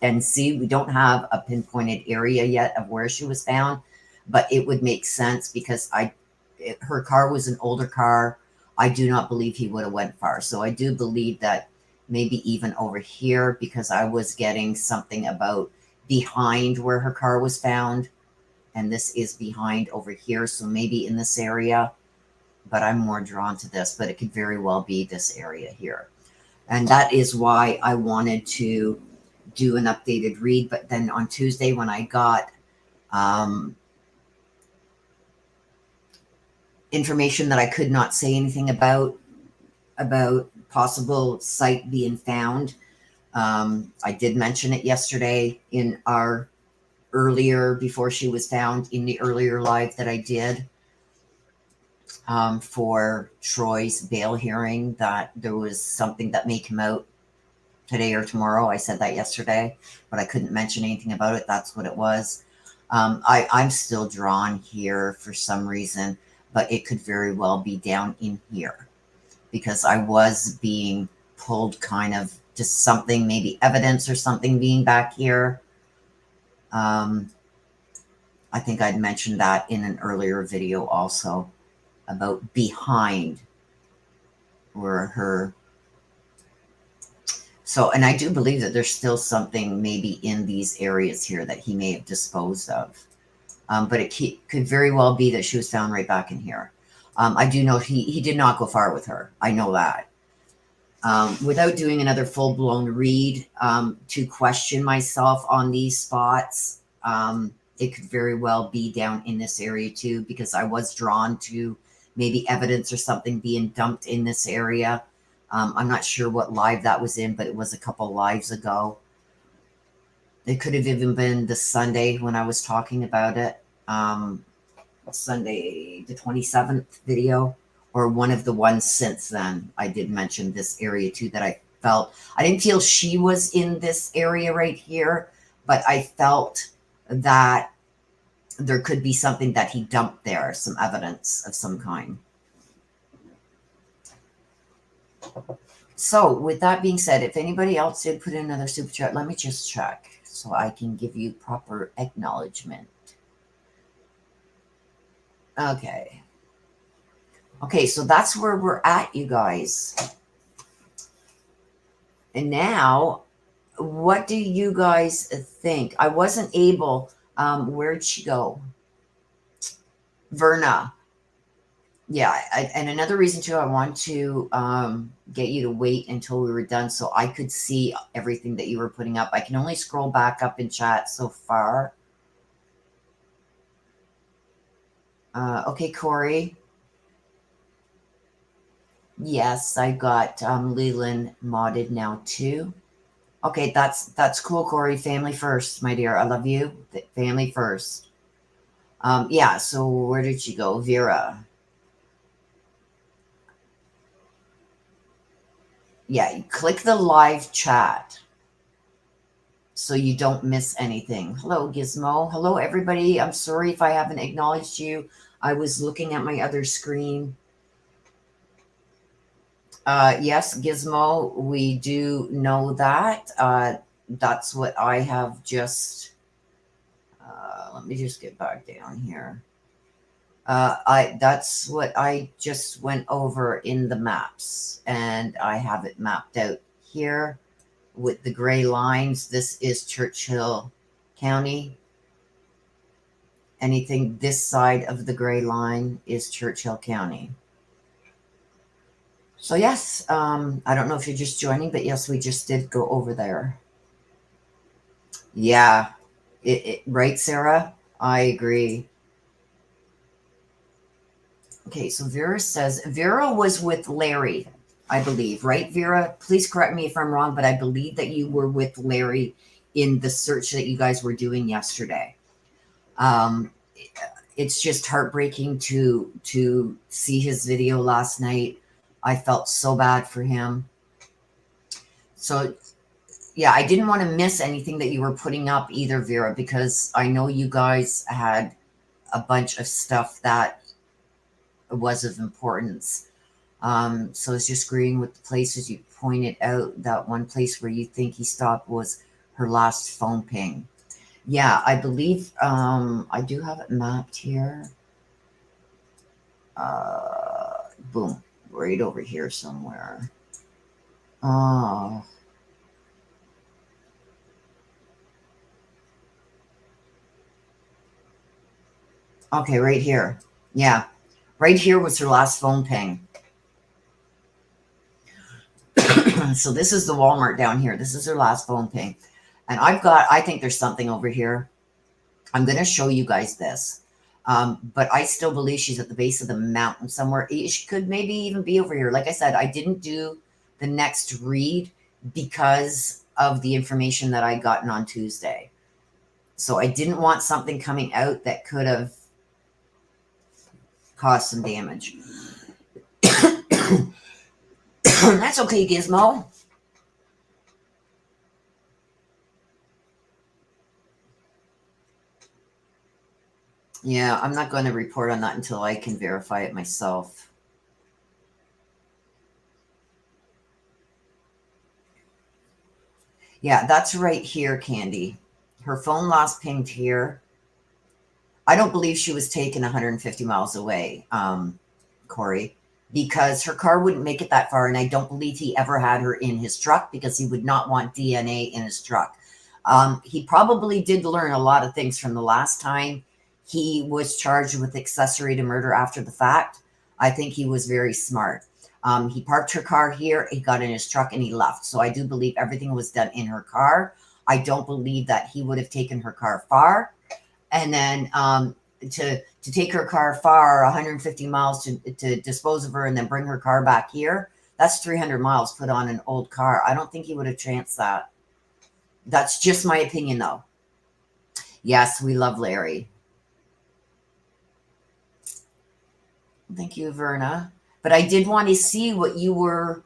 and see. We don't have a pinpointed area yet of where she was found, but it would make sense because her car was an older car. I do not believe he would have went far. So I do believe that maybe even over here, because I was getting something about behind where her car was found, and this is behind over here. So maybe in this area, but I'm more drawn to this, but it could very well be this area here. And that is why I wanted to do an updated read. But then on Tuesday, when I got information that I could not say anything about possible site being found, I did mention it yesterday in our earlier, before she was found, in the earlier live that I did for Troy's bail hearing, that there was something that may come out today or tomorrow. I said that yesterday, but I couldn't mention anything about it. That's what it was. I'm still drawn here for some reason, but it could very well be down in here because I was being pulled kind of to something, maybe evidence or something being back here. I think I'd mentioned that in an earlier video also about behind where her. So, and I do believe that there's still something maybe in these areas here that he may have disposed of. But it could very well be that she was found right back in here. I do know he did not go far with her. I know that. Without doing another full-blown read to question myself on these spots, it could very well be down in this area too, because I was drawn to maybe evidence or something being dumped in this area. I'm not sure what live that was in, but it was a couple lives ago. It could have even been the Sunday when I was talking about it. Sunday, the 27th video, or one of the ones since then. I did mention this area too, that I didn't feel she was in this area right here, but I felt that there could be something that he dumped there, some evidence of some kind. So with that being said, if anybody else did put in another super chat, let me just check so I can give you proper acknowledgement. Okay. Okay, so that's where we're at, you guys. And now, what do you guys think? I wasn't able, where'd she go? Verna. Yeah, and another reason too, I want to get you to wait until we were done so I could see everything that you were putting up. I can only scroll back up in chat so far. Okay, Corey. Yes, I got Leland modded now too. Okay, that's cool, Corey. Family first, my dear. I love you. Family first. Yeah, so where did she go? Vera. Yeah, click the live chat so you don't miss anything. Hello, Gizmo. Hello, everybody. I'm sorry if I haven't acknowledged you. I was looking at my other screen. Yes, Gizmo, we do know that. That's what I have just... let me just get back down here. That's what I just went over in the maps, and I have it mapped out here with the gray lines. This is Churchill County. Anything this side of the gray line is Churchill County. So yes, I don't know if you're just joining, but yes, we just did go over there. Yeah, right, Sarah? I agree. Okay, so Vera says, Vera was with Larry, I believe, right, Vera? Please correct me if I'm wrong, but I believe that you were with Larry in the search that you guys were doing yesterday. It's just heartbreaking to see his video last night. I felt so bad for him. So yeah, I didn't want to miss anything that you were putting up either, Vera, because I know you guys had a bunch of stuff that was of importance. So it's just agreeing with the places you pointed out. That one place where you think he stopped was her last phone ping. Yeah, I believe I do have it mapped here. Boom, right over here somewhere. Oh. Okay, right here. Yeah, right here was her last phone ping. So this is the Walmart down here. This is her last phone ping. And I think there's something over here. I'm going to show you guys this. But I still believe she's at the base of the mountain somewhere. She could maybe even be over here. Like I said, I didn't do the next read because of the information that I gotten on Tuesday. So I didn't want something coming out that could have caused some damage. That's okay, Gizmo. Yeah, I'm not going to report on that until I can verify it myself. Yeah, that's right here, Candy. Her phone last pinged here. I don't believe she was taken 150 miles away, Corey, because her car wouldn't make it that far, and I don't believe he ever had her in his truck because he would not want DNA in his truck. He probably did learn a lot of things from the last time he was charged with accessory to murder after the fact. I think he was very smart. He parked her car here, he got in his truck, and he left. So I do believe everything was done in her car. I don't believe that he would have taken her car far. And then to take her car far, 150 miles to dispose of her and then bring her car back here, that's 300 miles put on an old car. I don't think he would have chanced that. That's just my opinion, though. Yes, we love Larry. Thank you, Verna. But I did want to see what you were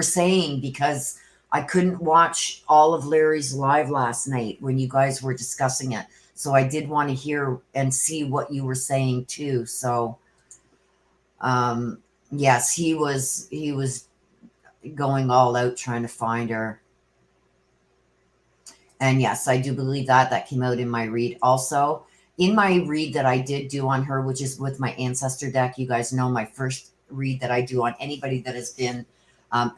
saying because I couldn't watch all of Larry's live last night when you guys were discussing it. So I did want to hear and see what you were saying too. So yes, he was going all out trying to find her. And yes, I do believe that. That came out in my read also. In my read that I did do on her, which is with my Ancestor deck, you guys know my first read that I do on anybody that has been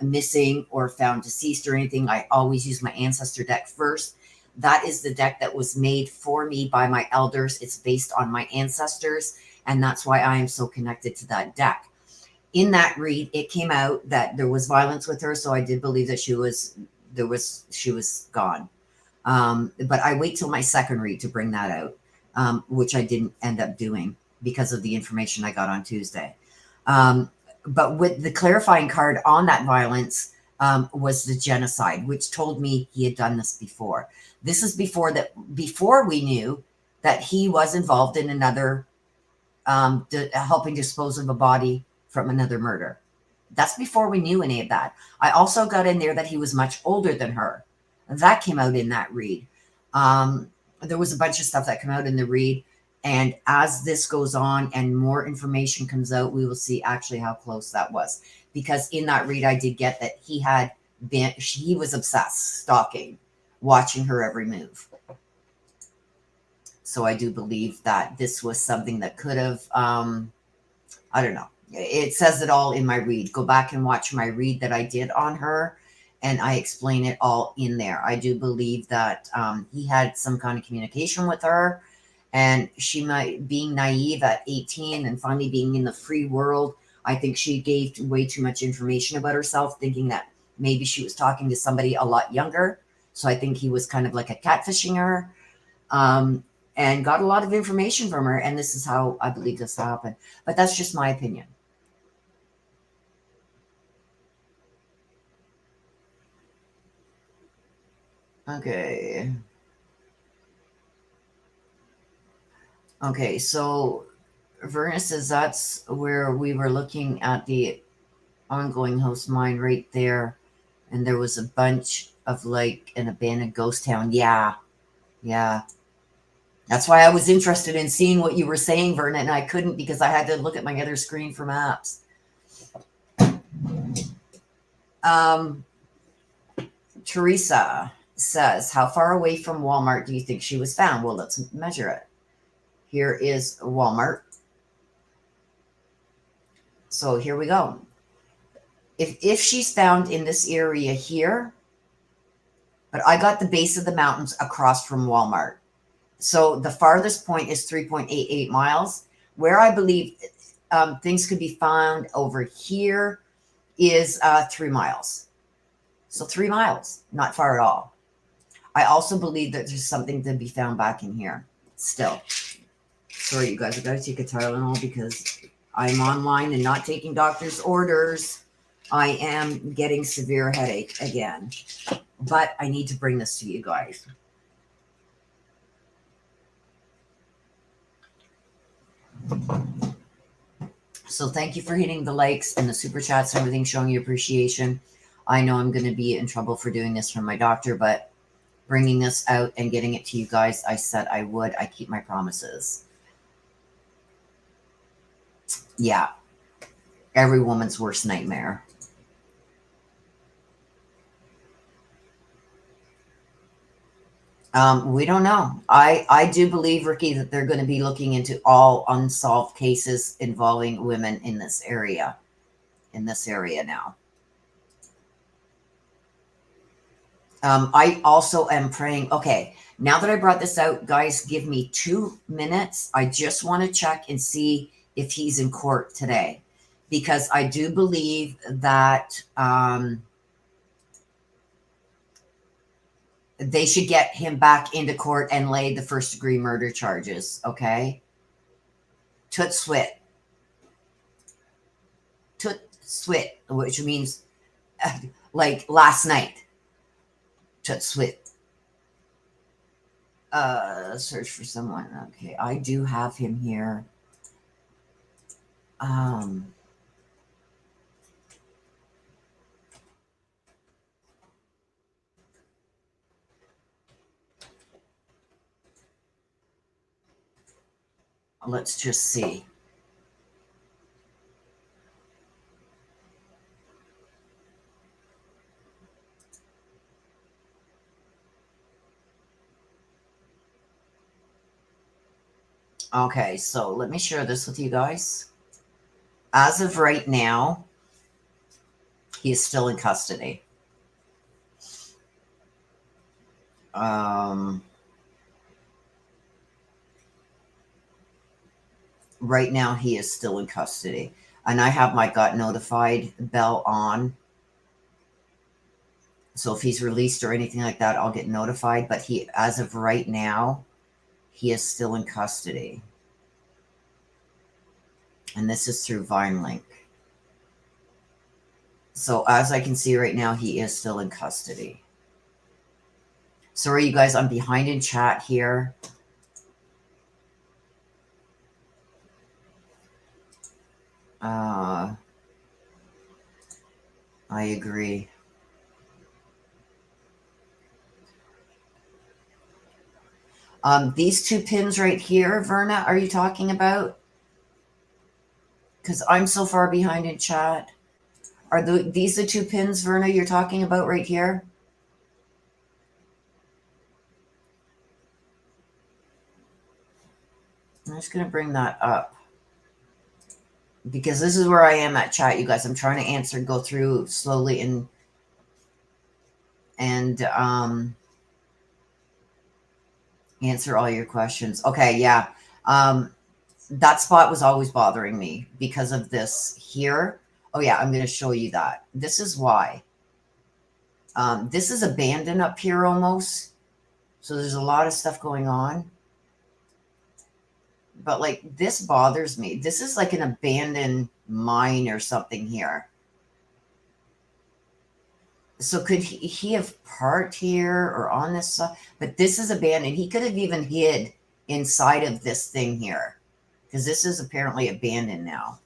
missing or found deceased or anything, I always use my Ancestor deck first. That is the deck that was made for me by my elders. It's based on my ancestors, and that's why I am so connected to that deck. In that read, it came out that there was violence with her, so I did believe that she was gone. But I wait till my second read to bring that out, which I didn't end up doing because of the information I got on Tuesday. But with the clarifying card on that violence was the genocide, which told me he had done this before. This is before we knew that he was involved in another helping dispose of a body from another murder. That's before we knew any of that. I also got in there that he was much older than her. That came out in that read. There was a bunch of stuff that came out in the read. And as this goes on and more information comes out, we will see actually how close that was. Because in that read, I did get that he was obsessed, stalking, watching her every move. So I do believe that this was something that could have, I don't know. It says it all in my read. Go back and watch my read that I did on her, and I explain it all in there. I do believe that he had some kind of communication with her, and she might, being naive at 18 and finally being in the free world, I think she gave way too much information about herself, thinking that maybe she was talking to somebody a lot younger. So I think he was kind of like a catfishing her. And got a lot of information from her, and this is how I believe this happened. But that's just my opinion. Okay. Okay, so Verna says that's where we were looking at the ongoing host mine right there, and there was a bunch of like an abandoned ghost town. Yeah. That's why I was interested in seeing what you were saying, Verna, and I couldn't because I had to look at my other screen for maps. Teresa says, how far away from Walmart do you think she was found? Well, let's measure it. Here is Walmart. So here we go. If she's found in this area here, but I got the base of the mountains across from Walmart. So the farthest point is 3.88 miles. Where I believe things could be found over here is 3 miles. So 3 miles, not far at all. I also believe that there's something to be found back in here still. Sorry, you guys, I got to take a Tylenol because I'm online and not taking doctor's orders. I am getting severe headache again, but I need to bring this to you guys. So thank you for hitting the likes and the super chats and everything, showing your appreciation. I know I'm going to be in trouble for doing this from my doctor, but bringing this out and getting it to you guys, I said I would. I keep my promises. Yeah. Every woman's worst nightmare. We don't know. I do believe, Ricky, that they're going to be looking into all unsolved cases involving women in this area. In this area now. I also am praying. Okay, now that I brought this out, guys, give me 2 minutes. I just want to check and see if he's in court today, because I do believe that they should get him back into court and lay the first-degree murder charges. Okay, Toot swit, which means like last night. Toot swit. Search for someone. Okay, I do have him here. Let's just see. Okay, so let me share this with you guys. As of right now, he is still in custody. Right now, he is still in custody. And I have my got notified bell on. So if he's released or anything like that, I'll get notified. But he, as of right now, he is still in custody. And this is through VineLink. So as I can see right now, he is still in custody. Sorry, you guys, I'm behind in chat here. I agree. These two pins right here, Verna, are you talking about? Because I'm so far behind in chat. Are these the two pins, Verna, you're talking about right here? I'm just going to bring that up. Because this is where I am at chat, you guys. I'm trying to answer, go through slowly and answer all your questions. Okay, yeah. That spot was always bothering me because of this here. Oh, yeah, I'm going to show you that. This is why. This is abandoned up here almost. So there's a lot of stuff going on. But, like, this bothers me. This is like an abandoned mine or something here. So could he have parked here or on this side? But this is abandoned. He could have even hid inside of this thing here. Because this is apparently abandoned now.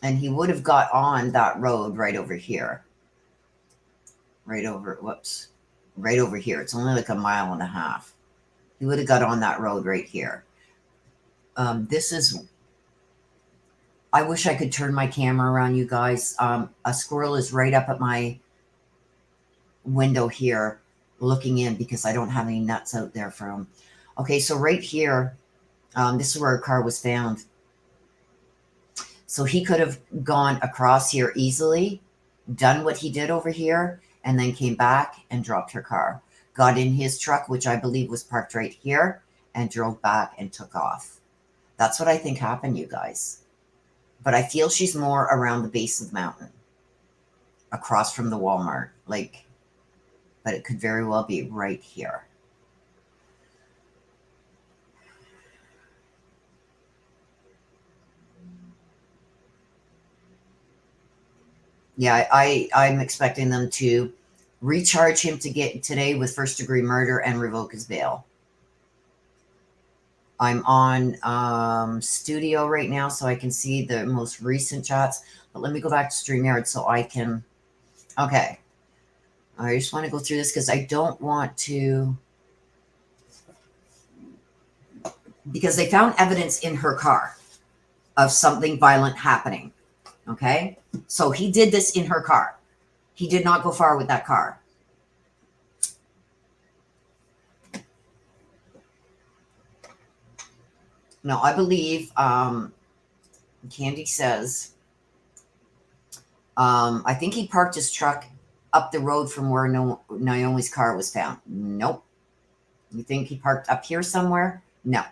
And he would have got on that road right over here. Right over, whoops. Right over here. It's only like a mile and a half. He would have got on that road right here. This is... I wish I could turn my camera around, you guys. A squirrel is right up at my window here looking in because I don't have any nuts out there for him. Okay, so right here, this is where a car was found. So he could have gone across here easily, done what he did over here, and then came back and dropped her car. Got in his truck, which I believe was parked right here, and drove back and took off. That's what I think happened, you guys. But I feel she's more around the base of the mountain, across from the Walmart. Like, but it could very well be right here. Yeah, I'm expecting them to recharge him to get today with first-degree murder and revoke his bail. I'm on studio right now, so I can see the most recent chats. But let me go back to StreamYard so I can... Okay. I just want to go through this because I don't want to... Because they found evidence in her car of something violent happening. Okay? So he did this in her car. He did not go far with that car. No, I believe Candy says, I think he parked his truck up the road from where Naomi's car was found. Nope. You think he parked up here somewhere? No.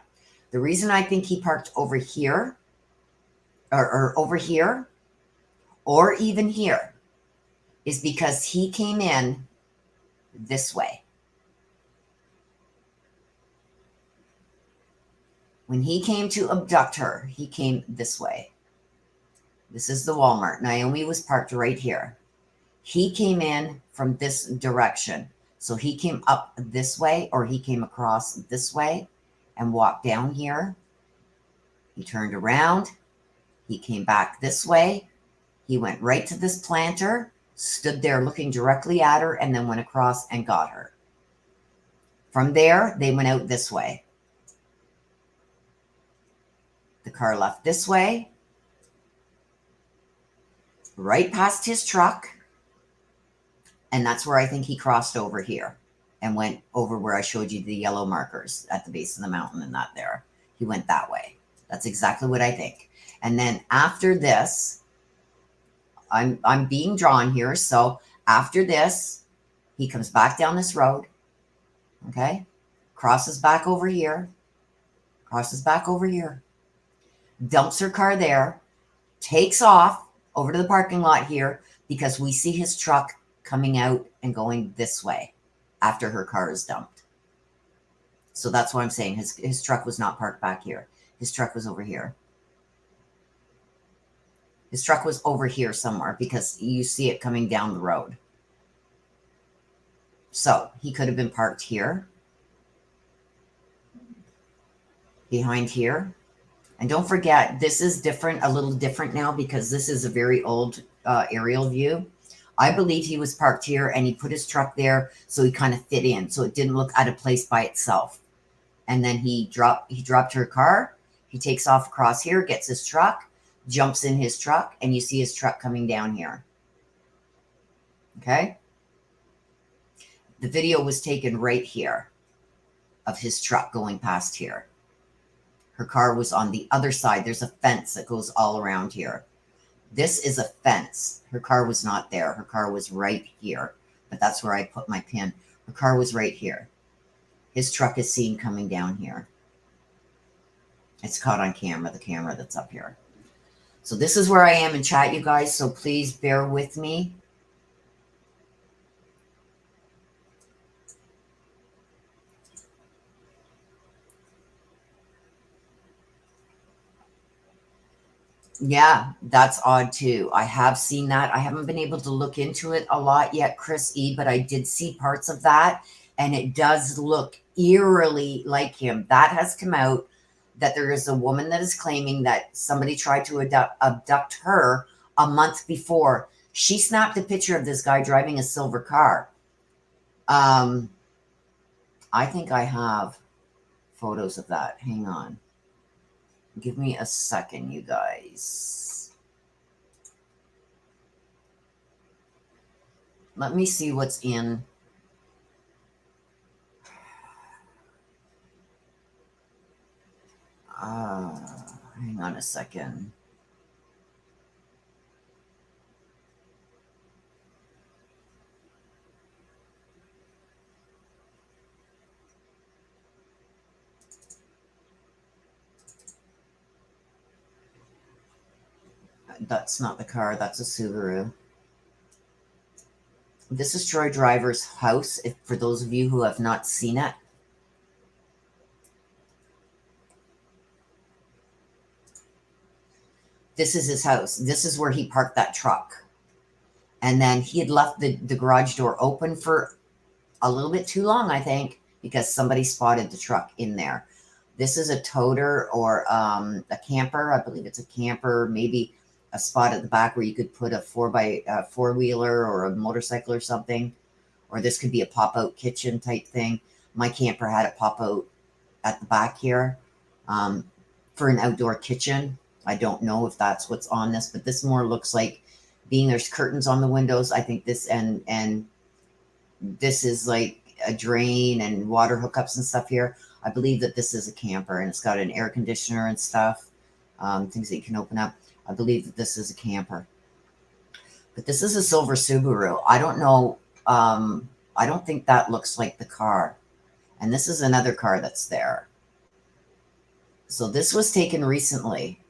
The reason I think he parked over here, or over here, or even here, is because he came in this way. When he came to abduct her, he came this way. This is the Walmart. Naomi was parked right here. He came in from this direction. So he came up this way, or he came across this way and walked down here. He turned around. He came back this way. He went right to this planter, stood there looking directly at her, and then went across and got her. From there, they went out this way. The car left this way, right past his truck, And that's where I think he crossed over here and went over where I showed you the yellow markers at the base of the mountain and that there. He went that way. That's exactly what I think. And then after this, I'm being drawn here. So after this, he comes back down this road. Okay. Crosses back over here. Crosses back over here. Dumps her car there. Takes off over to the parking lot here because we see his truck coming out and going this way after her car is dumped. So that's why I'm saying his truck was not parked back here. His truck was over here. His truck was over here somewhere because you see it coming down the road. So he could have been parked here, behind here. And don't forget, this is different, a little different now because this is a very old aerial view. I believe he was parked here and he put his truck there so he kind of fit in, so it didn't look out of place by itself. And then he dropped her car. He takes off across here, gets his truck, jumps in his truck, and you see his truck coming down here. Okay? The video was taken right here of his truck going past here. Her car was on the other side. There's a fence that goes all around here. This is a fence. Her car was not there. Her car was right here. But that's where I put my pin. Her car was right here. His truck is seen coming down here. It's caught on camera, the camera that's up here. So this is where I am in chat, you guys. So please bear with me. Yeah, that's odd too. I have seen that. I haven't been able to look into it a lot yet, Chris E., but I did see parts of that, and it does look eerily like him. That has come out, that there is a woman that is claiming that somebody tried to abduct her a month before. She snapped a picture of this guy driving a silver car. I think I have photos of that. Hang on. Give me a second, you guys. Let me see what's in. Hang on a second. That's not the car. That's a Subaru. This is Troy Driver's house, for those of you who have not seen it. This is his house. This is where he parked that truck. And then he had left the garage door open for a little bit too long, I think, because somebody spotted the truck in there. This is a toter or a camper. I believe it's a camper, maybe a spot at the back where you could put a four-wheeler or a motorcycle or something. Or this could be a pop-out kitchen type thing. My camper had a pop-out at the back here for an outdoor kitchen. I don't know if that's what's on this, but this more looks like, being there's curtains on the windows, I think this and this is like a drain and water hookups and stuff here. I believe that this is a camper, and it's got an air conditioner and stuff, things that you can open up. I believe that this is a camper. But this is a silver Subaru. I don't know. I don't think that looks like the car. And this is another car that's there. So this was taken recently.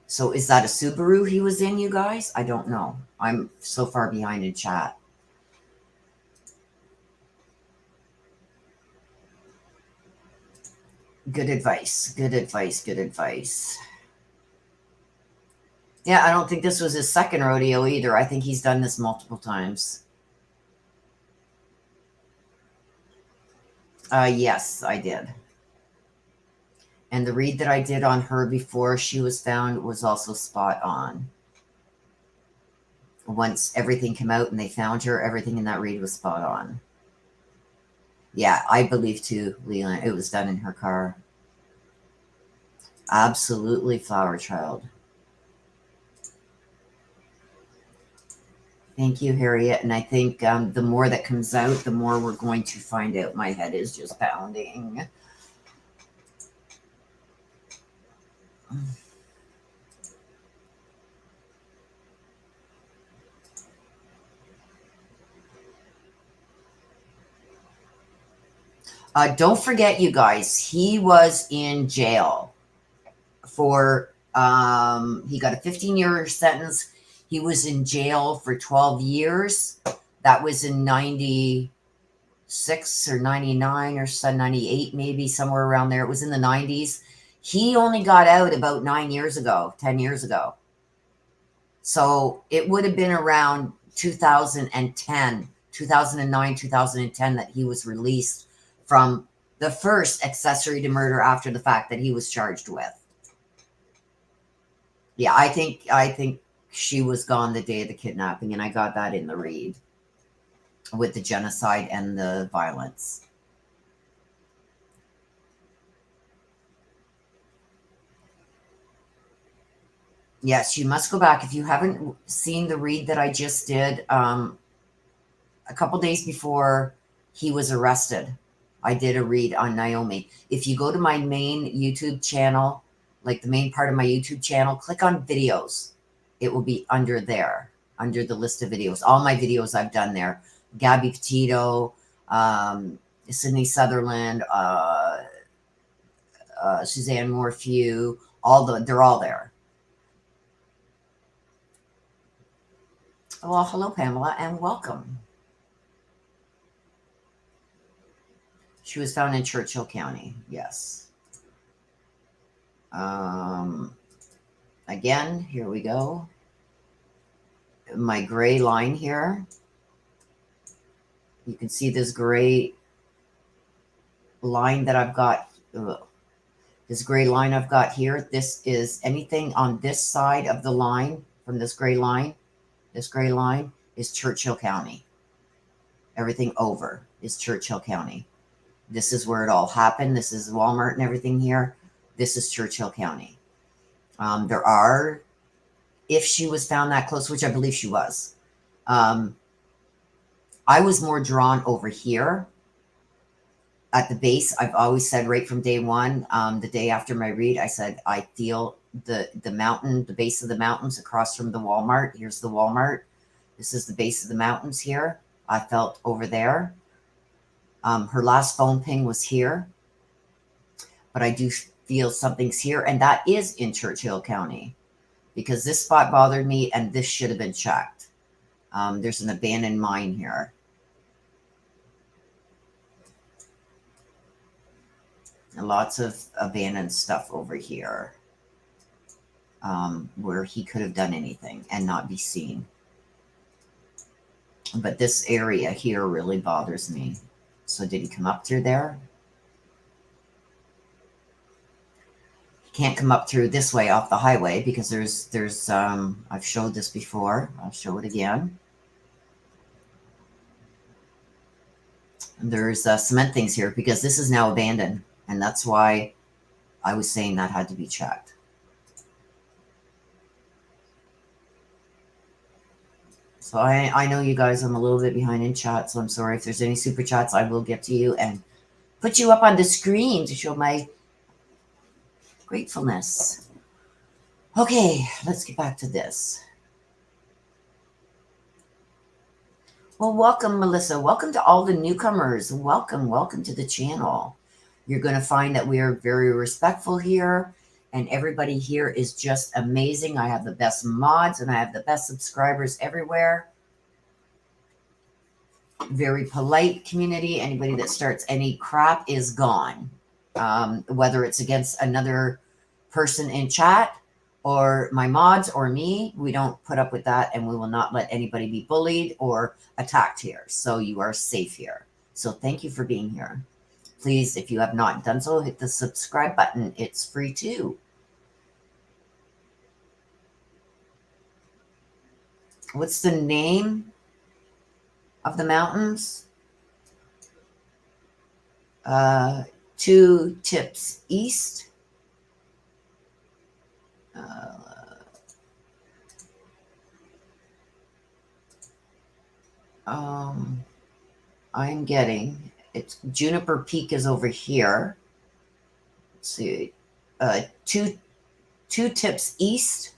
So is that a Subaru he was in, you guys? I don't know. I'm so far behind in chat. Good advice. Good advice. Good advice. Yeah, I don't think this was his second rodeo either. I think he's done this multiple times. Yes, I did. And the read that I did on her before she was found was also spot on. Once everything came out and they found her, everything in that read was spot on. Yeah, I believe too, Leland, it was done in her car. Absolutely, Flower Child. Thank you, Harriet. And I think the more that comes out, the more we're going to find out. My head is just pounding. Don't forget, you guys, he was in jail for, he got a 15-year sentence. He was in jail for 12 years. That was in 96 or 99 or 98, maybe somewhere around there. It was in the 90s. He only got out about 9 years ago, 10 years ago. So it would have been around 2010, 2009, 2010 that he was released from the first accessory to murder after the fact that he was charged with. Yeah, I think she was gone the day of the kidnapping, and I got that in the read with the genocide and the violence. Yes, you must go back. If you haven't seen the read that I just did, a couple days before he was arrested, I did a read on Naomi. If you go to my main YouTube channel, like the main part of my YouTube channel, click on videos. It will be under there, under the list of videos. All my videos I've done there. Gabby Petito, Sydney Sutherland, Suzanne Morphew, they're all there. Well, hello, Pamela, and welcome. She was found in Churchill County, yes. Again, here we go. My gray line here. You can see this gray line that I've got. This gray line I've got here. This is anything on this side of the line from this gray line. This gray line is Churchill County. Everything over is Churchill County. This is where it all happened. This is Walmart and everything here. This is Churchill County. There are, if she was found that close, which I believe she was, I was more drawn over here at the base. I've always said right from day one, the day after my read, I said, I feel the mountain, the base of the mountains across from the Walmart. Here's the Walmart. This is the base of the mountains here. I felt over there. Her last phone ping was here, but I do feel something's here, and that is in Churchill County because this spot bothered me and this should have been checked. There's an abandoned mine here. And lots of abandoned stuff over here where he could have done anything and not be seen. But this area here really bothers me. So did he come up through there? He can't come up through this way off the highway because there's I've showed this before. I'll show it again. There's cement things here because this is now abandoned. And that's why I was saying that had to be checked. So I know you guys, I'm a little bit behind in chat, so I'm sorry. If there's any super chats, I will get to you and put you up on the screen to show my gratefulness. Okay, let's get back to this. Well, welcome, Melissa. Welcome to all the newcomers. Welcome to the channel. You're going to find that we are very respectful here, and everybody here is just amazing. I have the best mods, and I have the best subscribers everywhere. Very polite community. Anybody that starts any crap is gone. Whether it's against another person in chat or my mods or me, we don't put up with that, and we will not let anybody be bullied or attacked here. So you are safe here. So thank you for being here. Please, if you have not done so, hit the subscribe button. It's free too. What's the name of the mountains? 2 tips east. I'm getting, it's Juniper Peak is over here. Let's see, two tips east.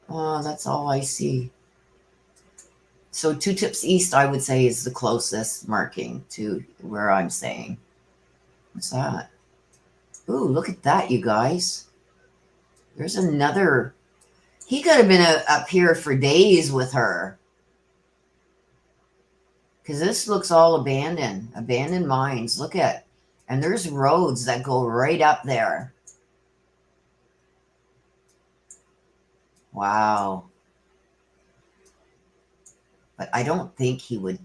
That's all I see. So 2 tips east, I would say, is the closest marking to where I'm saying. What's that? Ooh, look at that, you guys. There's another. He could have been up here for days with her. Because this looks all abandoned. Abandoned mines. Look at. And there's roads that go right up there. Wow. But I don't think he would.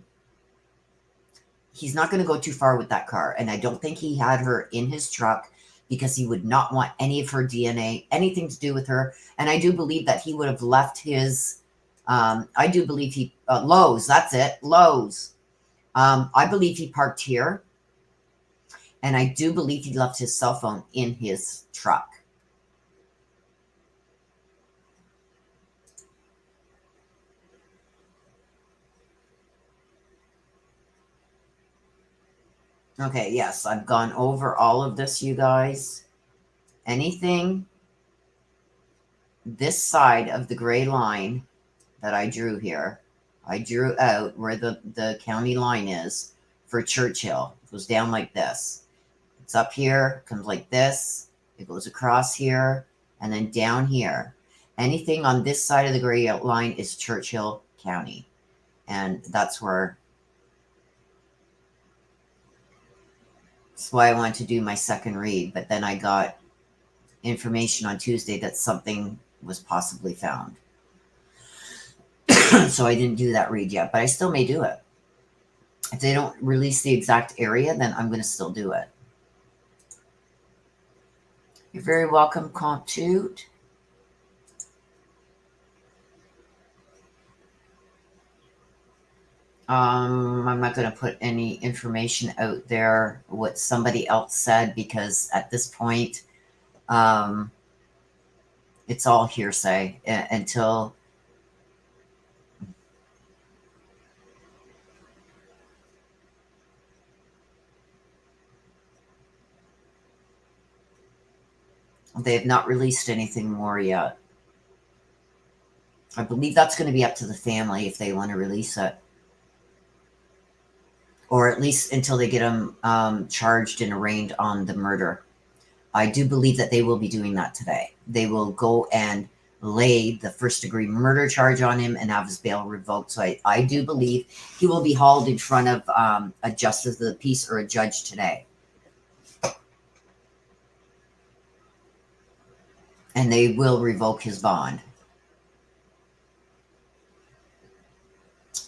He's not going to go too far with that car. And I don't think he had her in his truck because he would not want any of her DNA, anything to do with her. And I do believe that he would have left his, I do believe he, Lowe's, that's it, Lowe's. I believe he parked here. And I do believe he left his cell phone in his truck. Okay, yes, I've gone over all of this, you guys. Anything this side of the gray line that I drew here, I drew out where the county line is for Churchill. It goes down like this. It's up here, comes like this. It goes across here, and then down here. Anything on this side of the gray line is Churchill County. And that's where, that's why I wanted to do my second read. But then I got information on Tuesday that something was possibly found. So I didn't do that read yet, but I still may do it. If they don't release the exact area, then I'm going to still do it. You're very welcome, Comptute. I'm not going to put any information out there, what somebody else said, because at this point, it's all hearsay until they have not released anything more yet. I believe that's going to be up to the family if they want to release it. Or at least until they get them charged and arraigned on the murder. I do believe that they will be doing that today. They will go and lay the first-degree murder charge on him and have his bail revoked. So I do believe he will be hauled in front of a justice of the peace or a judge today. And they will revoke his bond.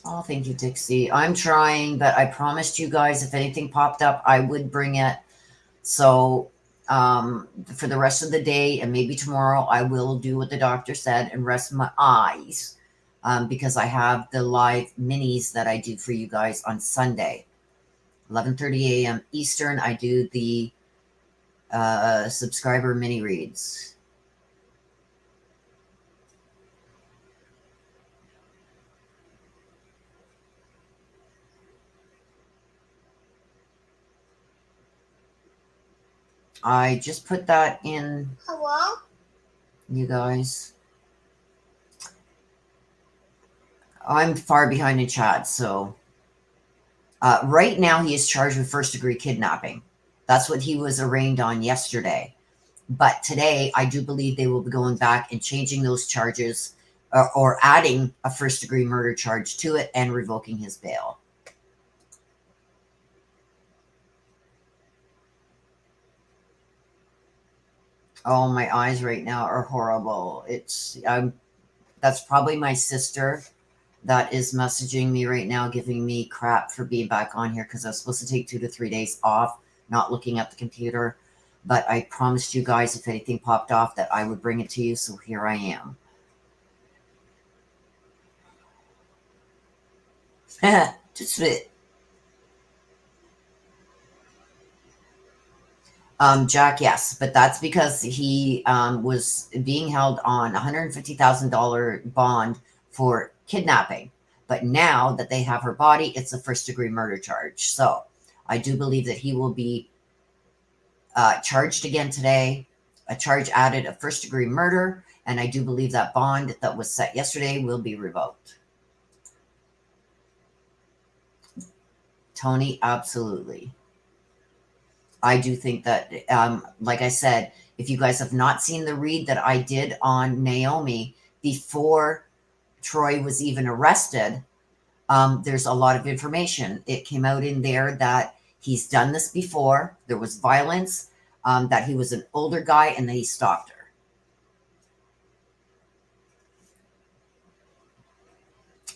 Oh, thank you, Dixie. I'm trying, but I promised you guys if anything popped up, I would bring it. So for the rest of the day and maybe tomorrow, I will do what the doctor said and rest my eyes because I have the live minis that I do for you guys on Sunday, 11:30 a.m. Eastern. I do the subscriber mini reads. I just put that in. Hello? You guys. I'm far behind in chat, so. Right now, he is charged with first-degree kidnapping. That's what he was arraigned on yesterday. But today, I do believe they will be going back and changing those charges or adding a first-degree murder charge to it and revoking his bail. Oh, my eyes right now are horrible. That's probably my sister that is messaging me right now, giving me crap for being back on here because I was supposed to take 2 to 3 days off, not looking at the computer. But I promised you guys if anything popped off that I would bring it to you, so here I am. Just it. Jack, yes, but that's because he was being held on $150,000 bond for kidnapping. But now that they have her body, it's a first-degree murder charge. So I do believe that he will be charged again today, a charge added of first-degree murder, and I do believe that bond that was set yesterday will be revoked. Tony, absolutely. I do think that, like I said, if you guys have not seen the read that I did on Naomi before Troy was even arrested, there's a lot of information. It came out in there that he's done this before. There was violence, that he was an older guy, and that he stalked her.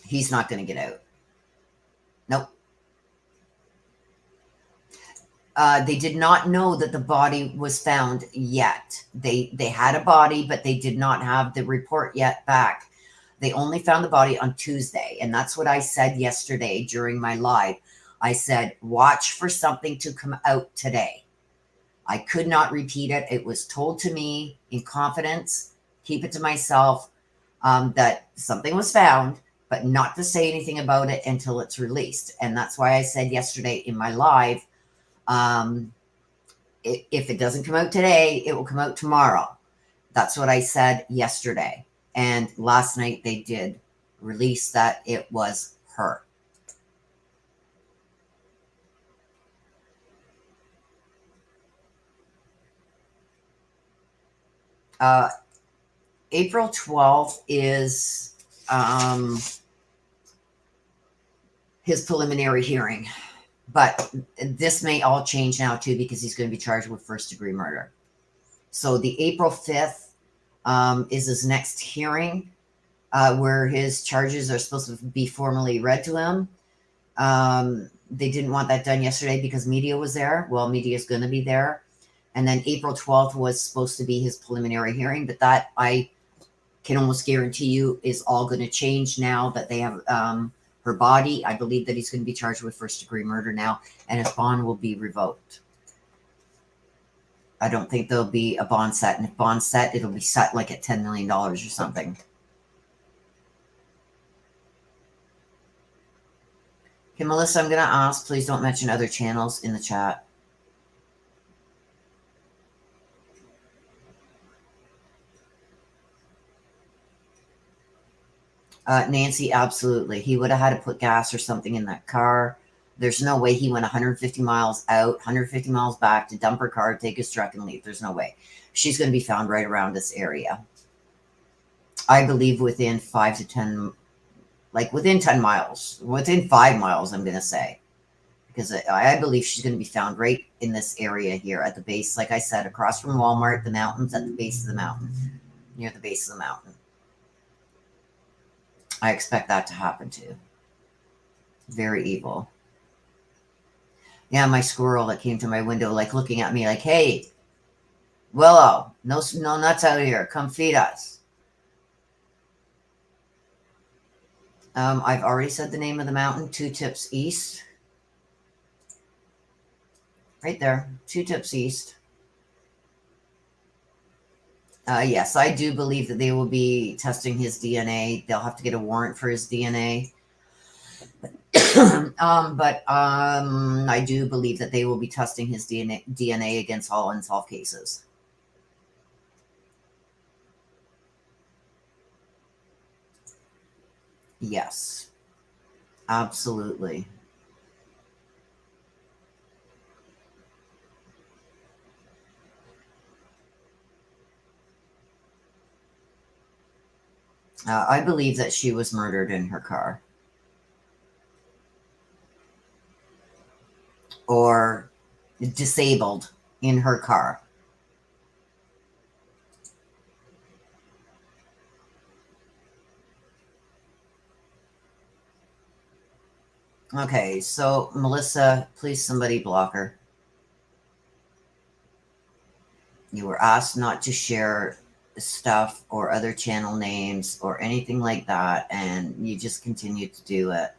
He's not going to get out. Nope. They did not know that the body was found yet. They had a body, but they did not have the report yet back. They only found the body on Tuesday, and that's what I said yesterday during my live. I said, watch for something to come out today. I could not repeat it. It was told to me in confidence, keep it to myself, that something was found, but not to say anything about it until it's released. And that's why I said yesterday in my live, if it doesn't come out today, it will come out tomorrow. That's what I said yesterday. And last night they did release that it was her. April 12th is his preliminary hearing. But this may all change now, too, because he's going to be charged with first-degree murder. So the April 5th is his next hearing, where his charges are supposed to be formally read to him. They didn't want that done yesterday because media was there. Well, media is going to be there. And then April 12th was supposed to be his preliminary hearing. But that, I can almost guarantee you, is all going to change now that they have her body. I believe that he's going to be charged with first-degree murder now, and his bond will be revoked. I don't think there'll be a bond set, and if bond's set, it'll be set like at $10 million or something. Okay, Melissa, I'm going to ask, please don't mention other channels in the chat. Nancy, absolutely. He would have had to put gas or something in that car. There's no way he went 150 miles out, 150 miles back to dump her car, take his truck, and leave. There's no way. She's going to be found right around this area. I believe within 5 to 10, like within 10 miles, within 5 miles, I'm going to say. Because I believe she's going to be found right in this area here at the base, like I said, across from Walmart, the mountains, at the base of the mountain, near the base of the mountain. I expect that to happen too. Very evil. Yeah, my squirrel that came to my window, like looking at me like, hey, Willow, no nuts out here. Come feed us. I've already said the name of the mountain, 2 Tips East. Right there, 2 Tips East. Yes, I do believe that they will be testing his DNA. They'll have to get a warrant for his DNA. But I do believe that they will be testing his DNA against all unsolved cases. Yes, absolutely. I believe that she was murdered in her car. Or disabled in her car. Okay, so Melissa, please somebody block her. You were asked not to share stuff or other channel names or anything like that, and you just continue to do it.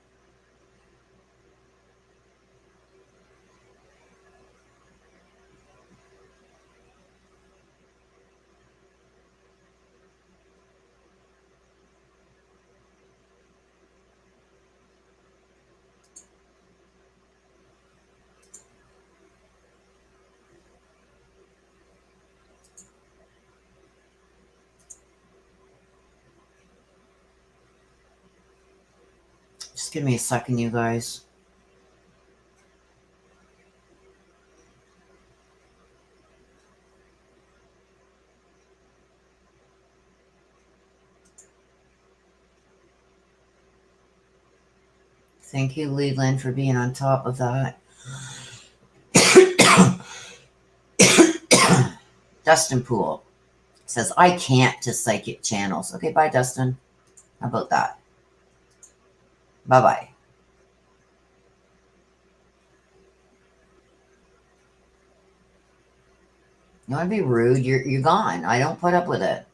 Just give me a second, you guys. Thank you, Leland, for being on top of that. Dustin Poole says, I can't to psychic channels. Okay, bye, Dustin. How about that? Bye-bye. You want to be rude? You're gone. I don't put up with it.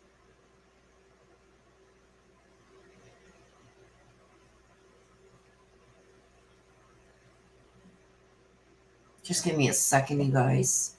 Just give me a second, you guys.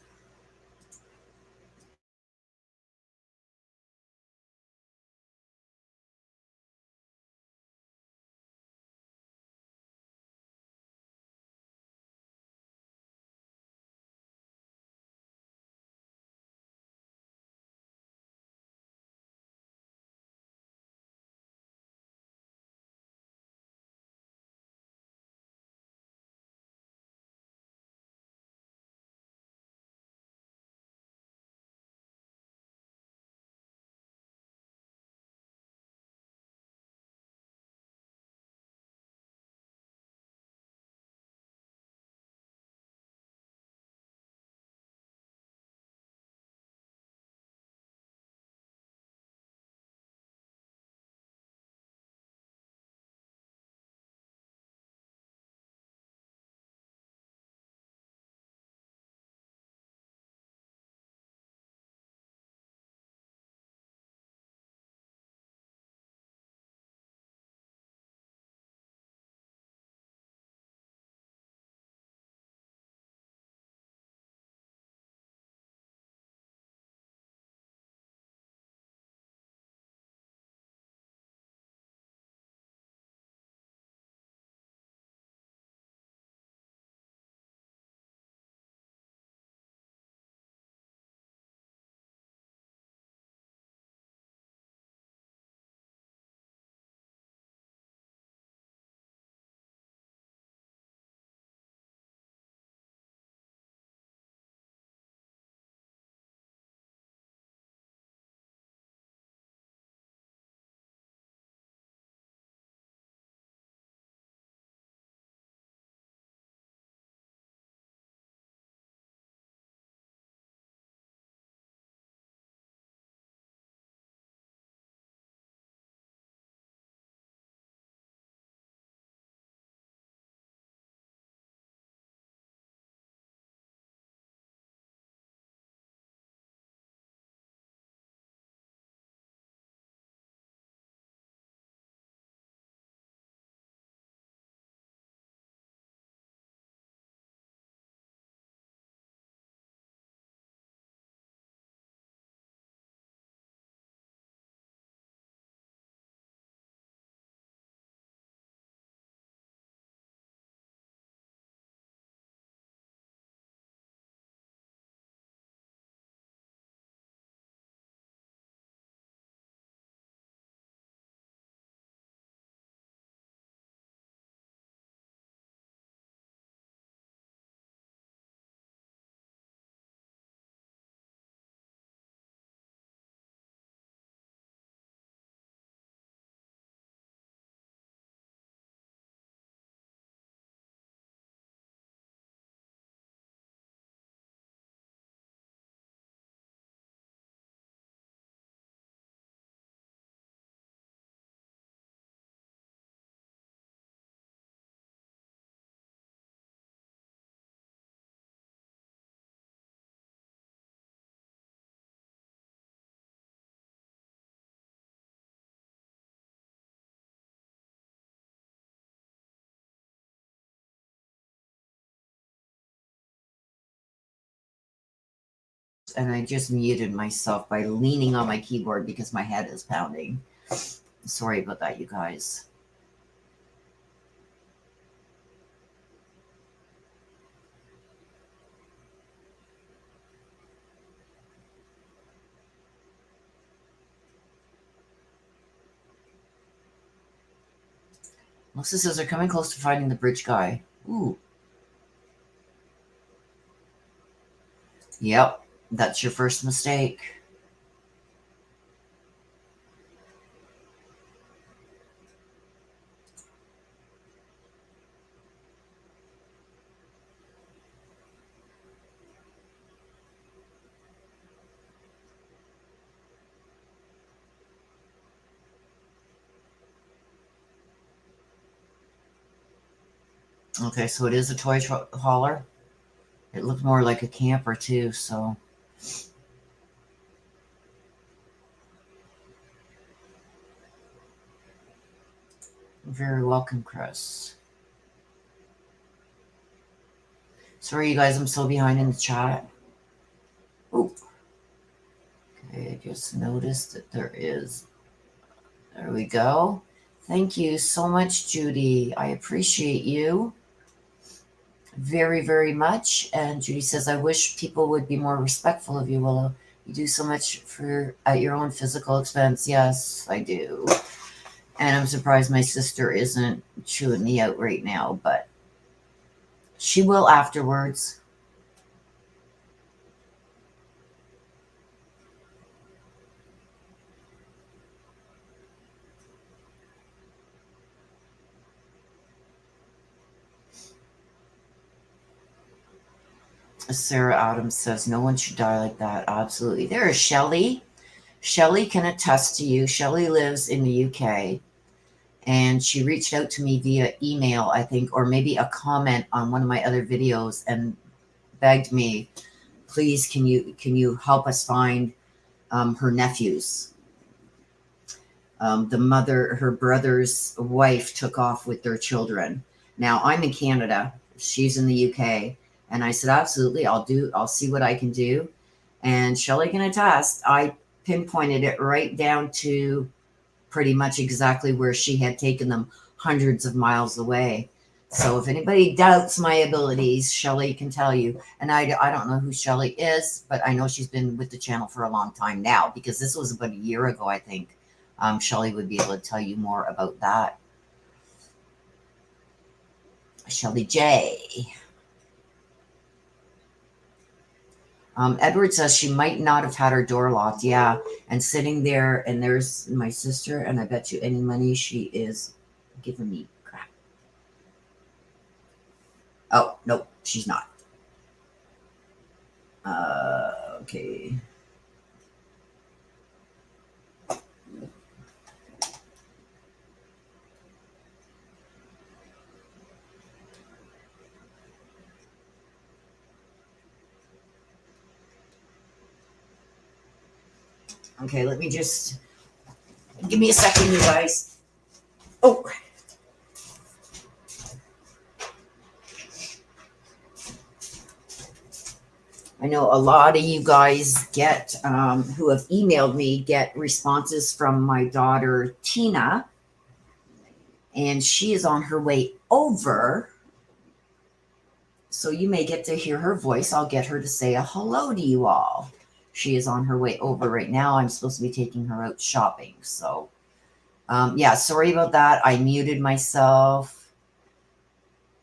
And I just muted myself by leaning on my keyboard because my head is pounding. Sorry about that, you guys. Melissa says they're coming close to finding the bridge guy. Ooh. Yep, that's your first mistake. Okay, so it is a toy hauler. It looked more like a camper too, so. You're very welcome, Chris. Sorry, you guys, I'm so behind in the chat. Ooh. Okay, I just noticed that there is. There we go. Thank you so much, Judy. I appreciate you very, very much. And Judy says, I wish people would be more respectful of you, Willow. You do so much for at your own physical expense. Yes, I do. And I'm surprised my sister isn't chewing me out right now, but she will afterwards. Sarah Adams says, no one should die like that. Absolutely. There is Shelley. Shelley can attest to you. Shelley lives in the UK, and she reached out to me via email, I think, or maybe a comment on one of my other videos, and begged me, please, can you help us find her nephews? The mother, her brother's wife, took off with their children. Now I'm in Canada, she's in the UK, and I said, absolutely, I'll see what I can do. And Shelley can attest, I pinpointed it right down to pretty much exactly where she had taken them, hundreds of miles away. So if anybody doubts my abilities, Shelley can tell you. And I don't know who Shelley is, but I know she's been with the channel for a long time now, because this was about a year ago, I think. Shelley would be able to tell you more about that. Shelley J. Edward says she might not have had her door locked. Yeah. And sitting there, and there's my sister, and I bet you any money she is giving me crap. Oh, nope, she's not. Okay. Okay, let me just, give me a second, you guys. Oh. I know a lot of you guys get, who have emailed me, get responses from my daughter, Tina, and she is on her way over. So you may get to hear her voice. I'll get her to say a hello to you all. She is on her way over right now. I'm supposed to be taking her out shopping. So, yeah, sorry about that. I muted myself.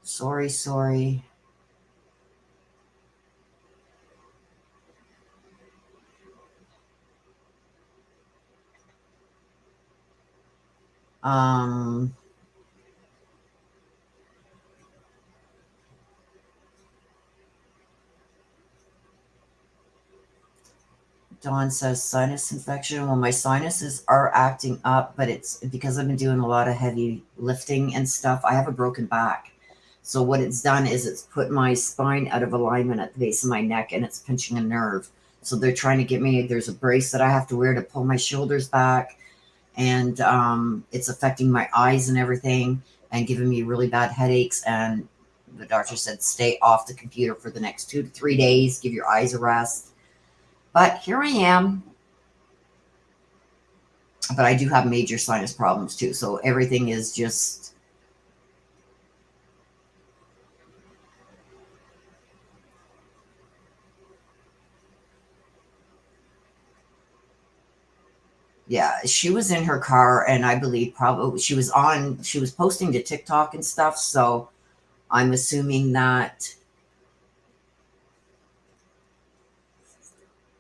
Sorry. Dawn says sinus infection. Well, my sinuses are acting up, but it's because I've been doing a lot of heavy lifting and stuff. I have a broken back. So what it's done is it's put my spine out of alignment at the base of my neck, and it's pinching a nerve. So they're trying to get me, there's a brace that I have to wear to pull my shoulders back. And it's affecting my eyes and everything, and giving me really bad headaches. And the doctor said, stay off the computer for the next 2 to 3 days, give your eyes a rest. But here I am. But I do have major sinus problems too. So everything is just. Yeah, she was in her car, and I believe probably she was posting to TikTok and stuff. So I'm assuming that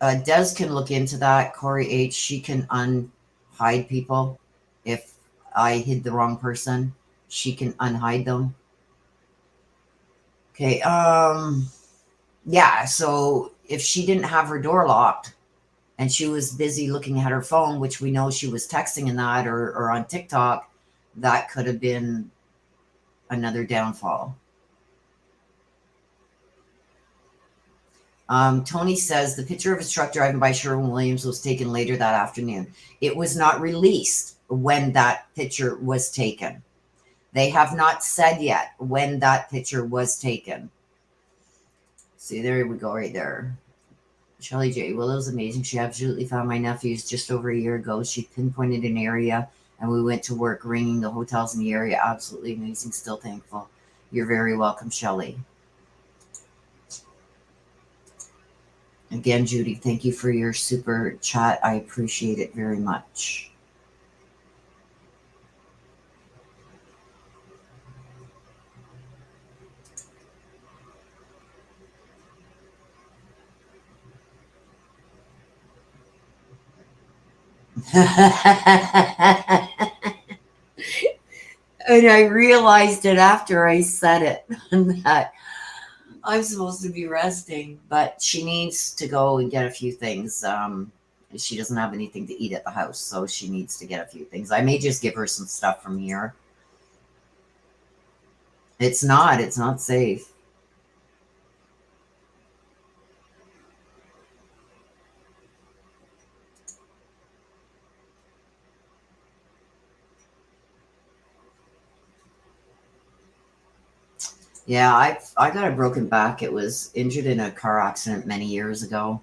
Des can look into that. Corey H, she can unhide people. If I hid the wrong person, she can unhide them. Okay. Yeah. So if she didn't have her door locked and she was busy looking at her phone, which we know she was texting and that, or on TikTok, that could have been another downfall. Tony says the picture of his truck driving by Sherwin-Williams was taken later that afternoon. It was not released when that picture was taken. They have not said yet when that picture was taken. See, there we go, right there. Shelly J. Willow's amazing. She absolutely found my nephews just over a year ago. She pinpointed an area, and we went to work ringing the hotels in the area. Absolutely amazing. Still thankful. You're very welcome, Shelly. Again, Judy, thank you for your super chat. I appreciate it very much. And I realized it after I said it that I'm supposed to be resting, but she needs to go and get a few things. She doesn't have anything to eat at the house, so she needs to get a few things. I may just give her some stuff from here. It's not safe. Yeah, I got a broken back. It was injured in a car accident many years ago.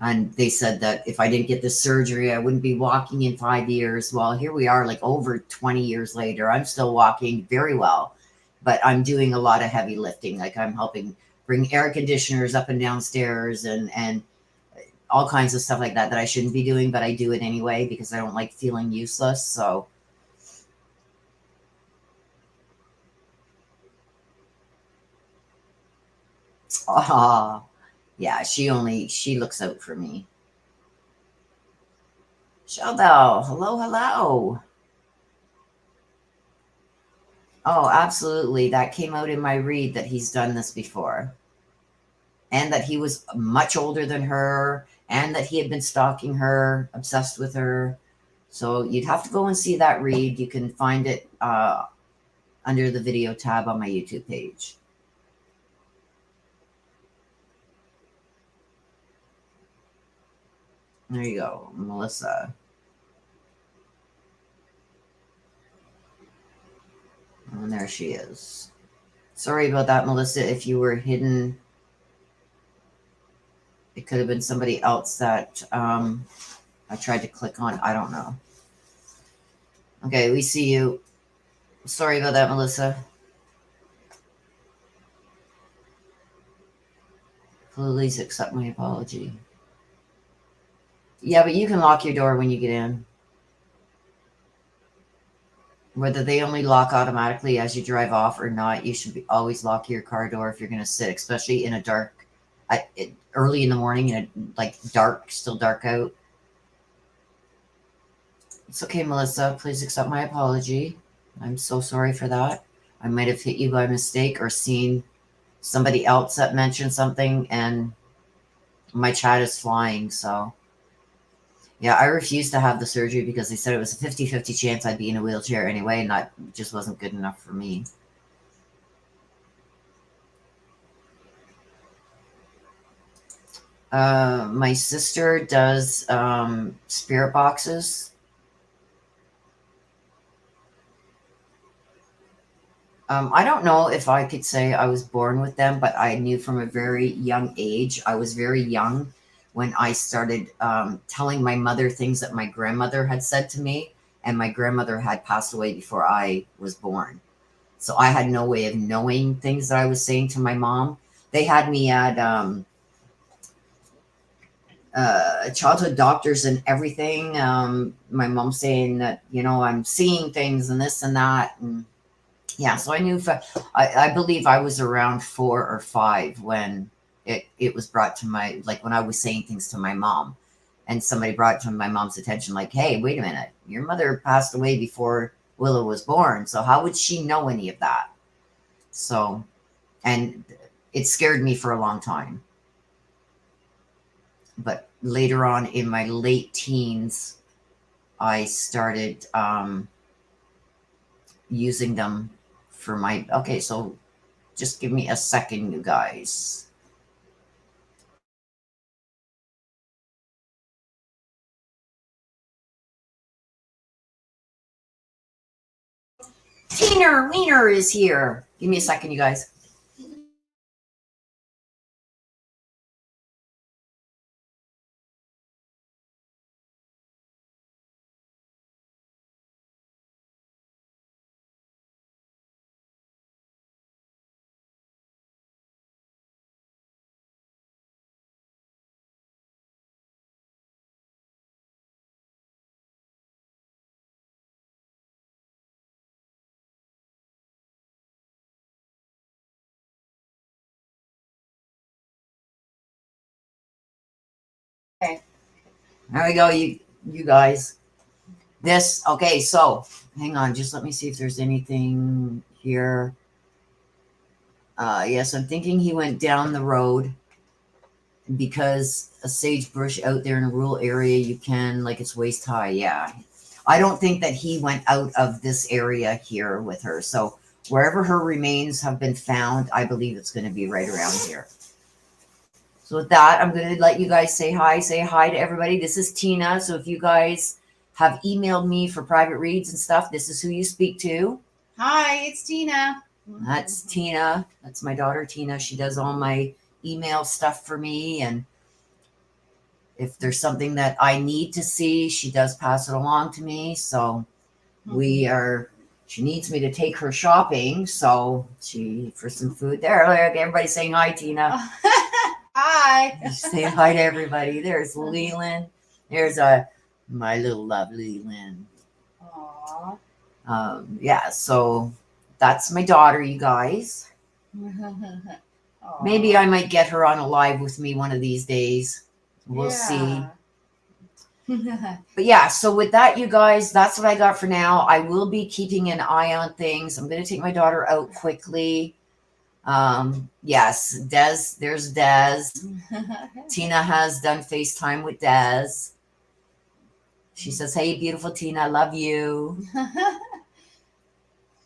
And they said that if I didn't get this surgery, I wouldn't be walking in 5 years. Well, here we are, like over 20 years later. I'm still walking very well, but I'm doing a lot of heavy lifting. Like I'm helping bring air conditioners up and downstairs and all kinds of stuff like that I shouldn't be doing, but I do it anyway because I don't like feeling useless. So, yeah, she looks out for me. Shellbell, hello, hello. Oh, absolutely. That came out in my read that he's done this before. And that he was much older than her, and that he had been stalking her, obsessed with her. So you'd have to go and see that read. You can find it under the video tab on my YouTube page. There you go, Melissa. And there she is. Sorry about that, Melissa. If you were hidden, it could have been somebody else that I tried to click on. I don't know. Okay, we see you. Sorry about that, Melissa. Please accept my apology. Yeah, but you can lock your door when you get in. Whether they only lock automatically as you drive off or not, you should always lock your car door if you're going to sit, especially in a dark, early in the morning, in a like dark, still dark out. It's okay, Melissa. Please accept my apology. I'm so sorry for that. I might have hit you by mistake or seen somebody else that mentioned something, and my chat is flying. So, yeah, I refused to have the surgery because they said it was a 50-50 chance I'd be in a wheelchair anyway, and that just wasn't good enough for me. My sister does spirit boxes. I don't know if I could say I was born with them, but I knew from a very young age. I was very young when I started telling my mother things that my grandmother had said to me, and my grandmother had passed away before I was born. So I had no way of knowing things that I was saying to my mom. They had me at childhood doctors and everything. My mom saying that, you know, I'm seeing things and this and that. And yeah, so I knew, I believe I was around 4 or 5 when it was brought to my, like when I was saying things to my mom and somebody brought it to my mom's attention, like, hey, wait a minute, your mother passed away before Willow was born. So how would she know any of that? So, and it scared me for a long time. But later on in my late teens, I started using them for my, okay, so just give me a second, you guys. Tina Wiener is here. Give me a second, you guys. Okay. There we go, you guys. This, okay, so hang on, just let me see if there's anything here. Yes, I'm thinking he went down the road because a sagebrush out there in a rural area, you can, like, it's waist high. Yeah. I don't think that he went out of this area here with her. So wherever her remains have been found, I believe it's going to be right around here. So with that, I'm going to let you guys say hi. Say hi to everybody. This is Tina. So if you guys have emailed me for private reads and stuff, this is who you speak to. Hi, it's Tina. That's Tina. That's my daughter, Tina. She does all my email stuff for me. And if there's something that I need to see, she does pass it along to me. So she needs me to take her shopping. So for some food there. Look, everybody's saying hi, Tina. Hi. Say hi to everybody. There's Leland. There's my little love, Leland. Aww. Yeah, so that's my daughter, you guys. Maybe I might get her on a live with me one of these days. We'll see. But yeah, so with that, you guys, that's what I got for now. I will be keeping an eye on things. I'm going to take my daughter out quickly. Yes, there's Des. Tina has done FaceTime with Des. She says, hey, beautiful Tina, I love you.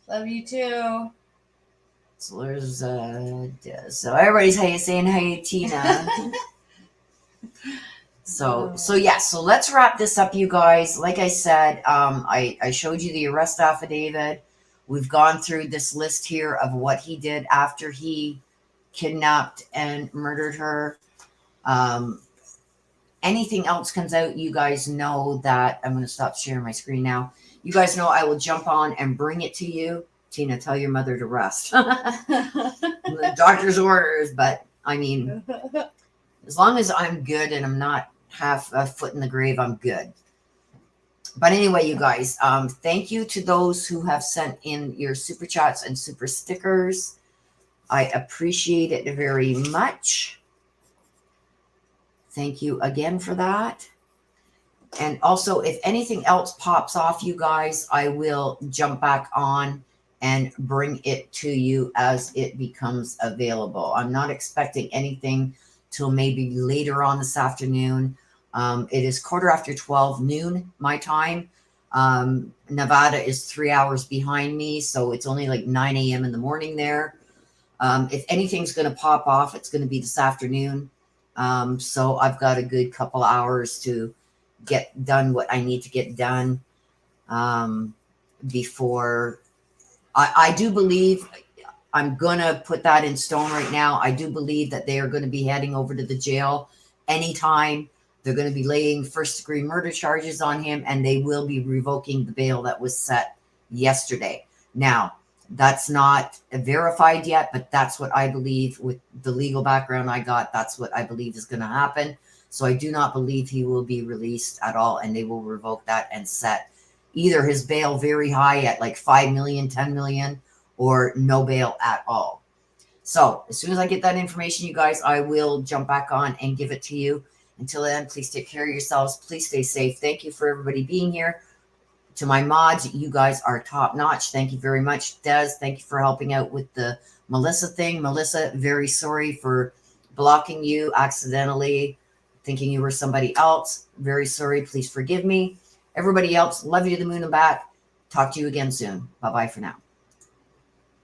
Love you too. So there's Des. So everybody's saying hey, Tina. So yeah, so let's wrap this up, you guys. Like I said, I showed you the arrest affidavit. We've gone through this list here of what he did after he kidnapped and murdered her. Anything else comes out, you guys know that I'm going to stop sharing my screen now. You guys know I will jump on and bring it to you. Tina, tell your mother to rest. The doctor's orders, but I mean, as long as I'm good and I'm not half a foot in the grave, I'm good. But anyway, you guys, thank you to those who have sent in your super chats and super stickers. I appreciate it very much. Thank you again for that. And also, if anything else pops off, you guys, I will jump back on and bring it to you as it becomes available. I'm not expecting anything till maybe later on this afternoon. It is 12:15 noon my time. Nevada is 3 hours behind me, so it's only like 9 a.m. in the morning there. If anything's going to pop off, it's going to be this afternoon. So I've got a good couple hours to get done what I need to get done before I do believe I'm going to put that in stone right now. I do believe that they are going to be heading over to the jail anytime. They're going to be laying first-degree murder charges on him, and they will be revoking the bail that was set yesterday. Now, that's not verified yet, but that's what I believe with the legal background I got. That's what I believe is going to happen. So I do not believe he will be released at all, and they will revoke that and set either his bail very high at like 5 million, 10 million, or no bail at all. So as soon as I get that information, you guys, I will jump back on and give it to you. Until then, please take care of yourselves. Please stay safe. Thank you for everybody being here. To my mods, you guys are top notch. Thank you very much. Des, thank you for helping out with the Melissa thing. Melissa, very sorry for blocking you accidentally, thinking you were somebody else. Very sorry. Please forgive me. Everybody else, love you to the moon and back. Talk to you again soon. Bye-bye for now.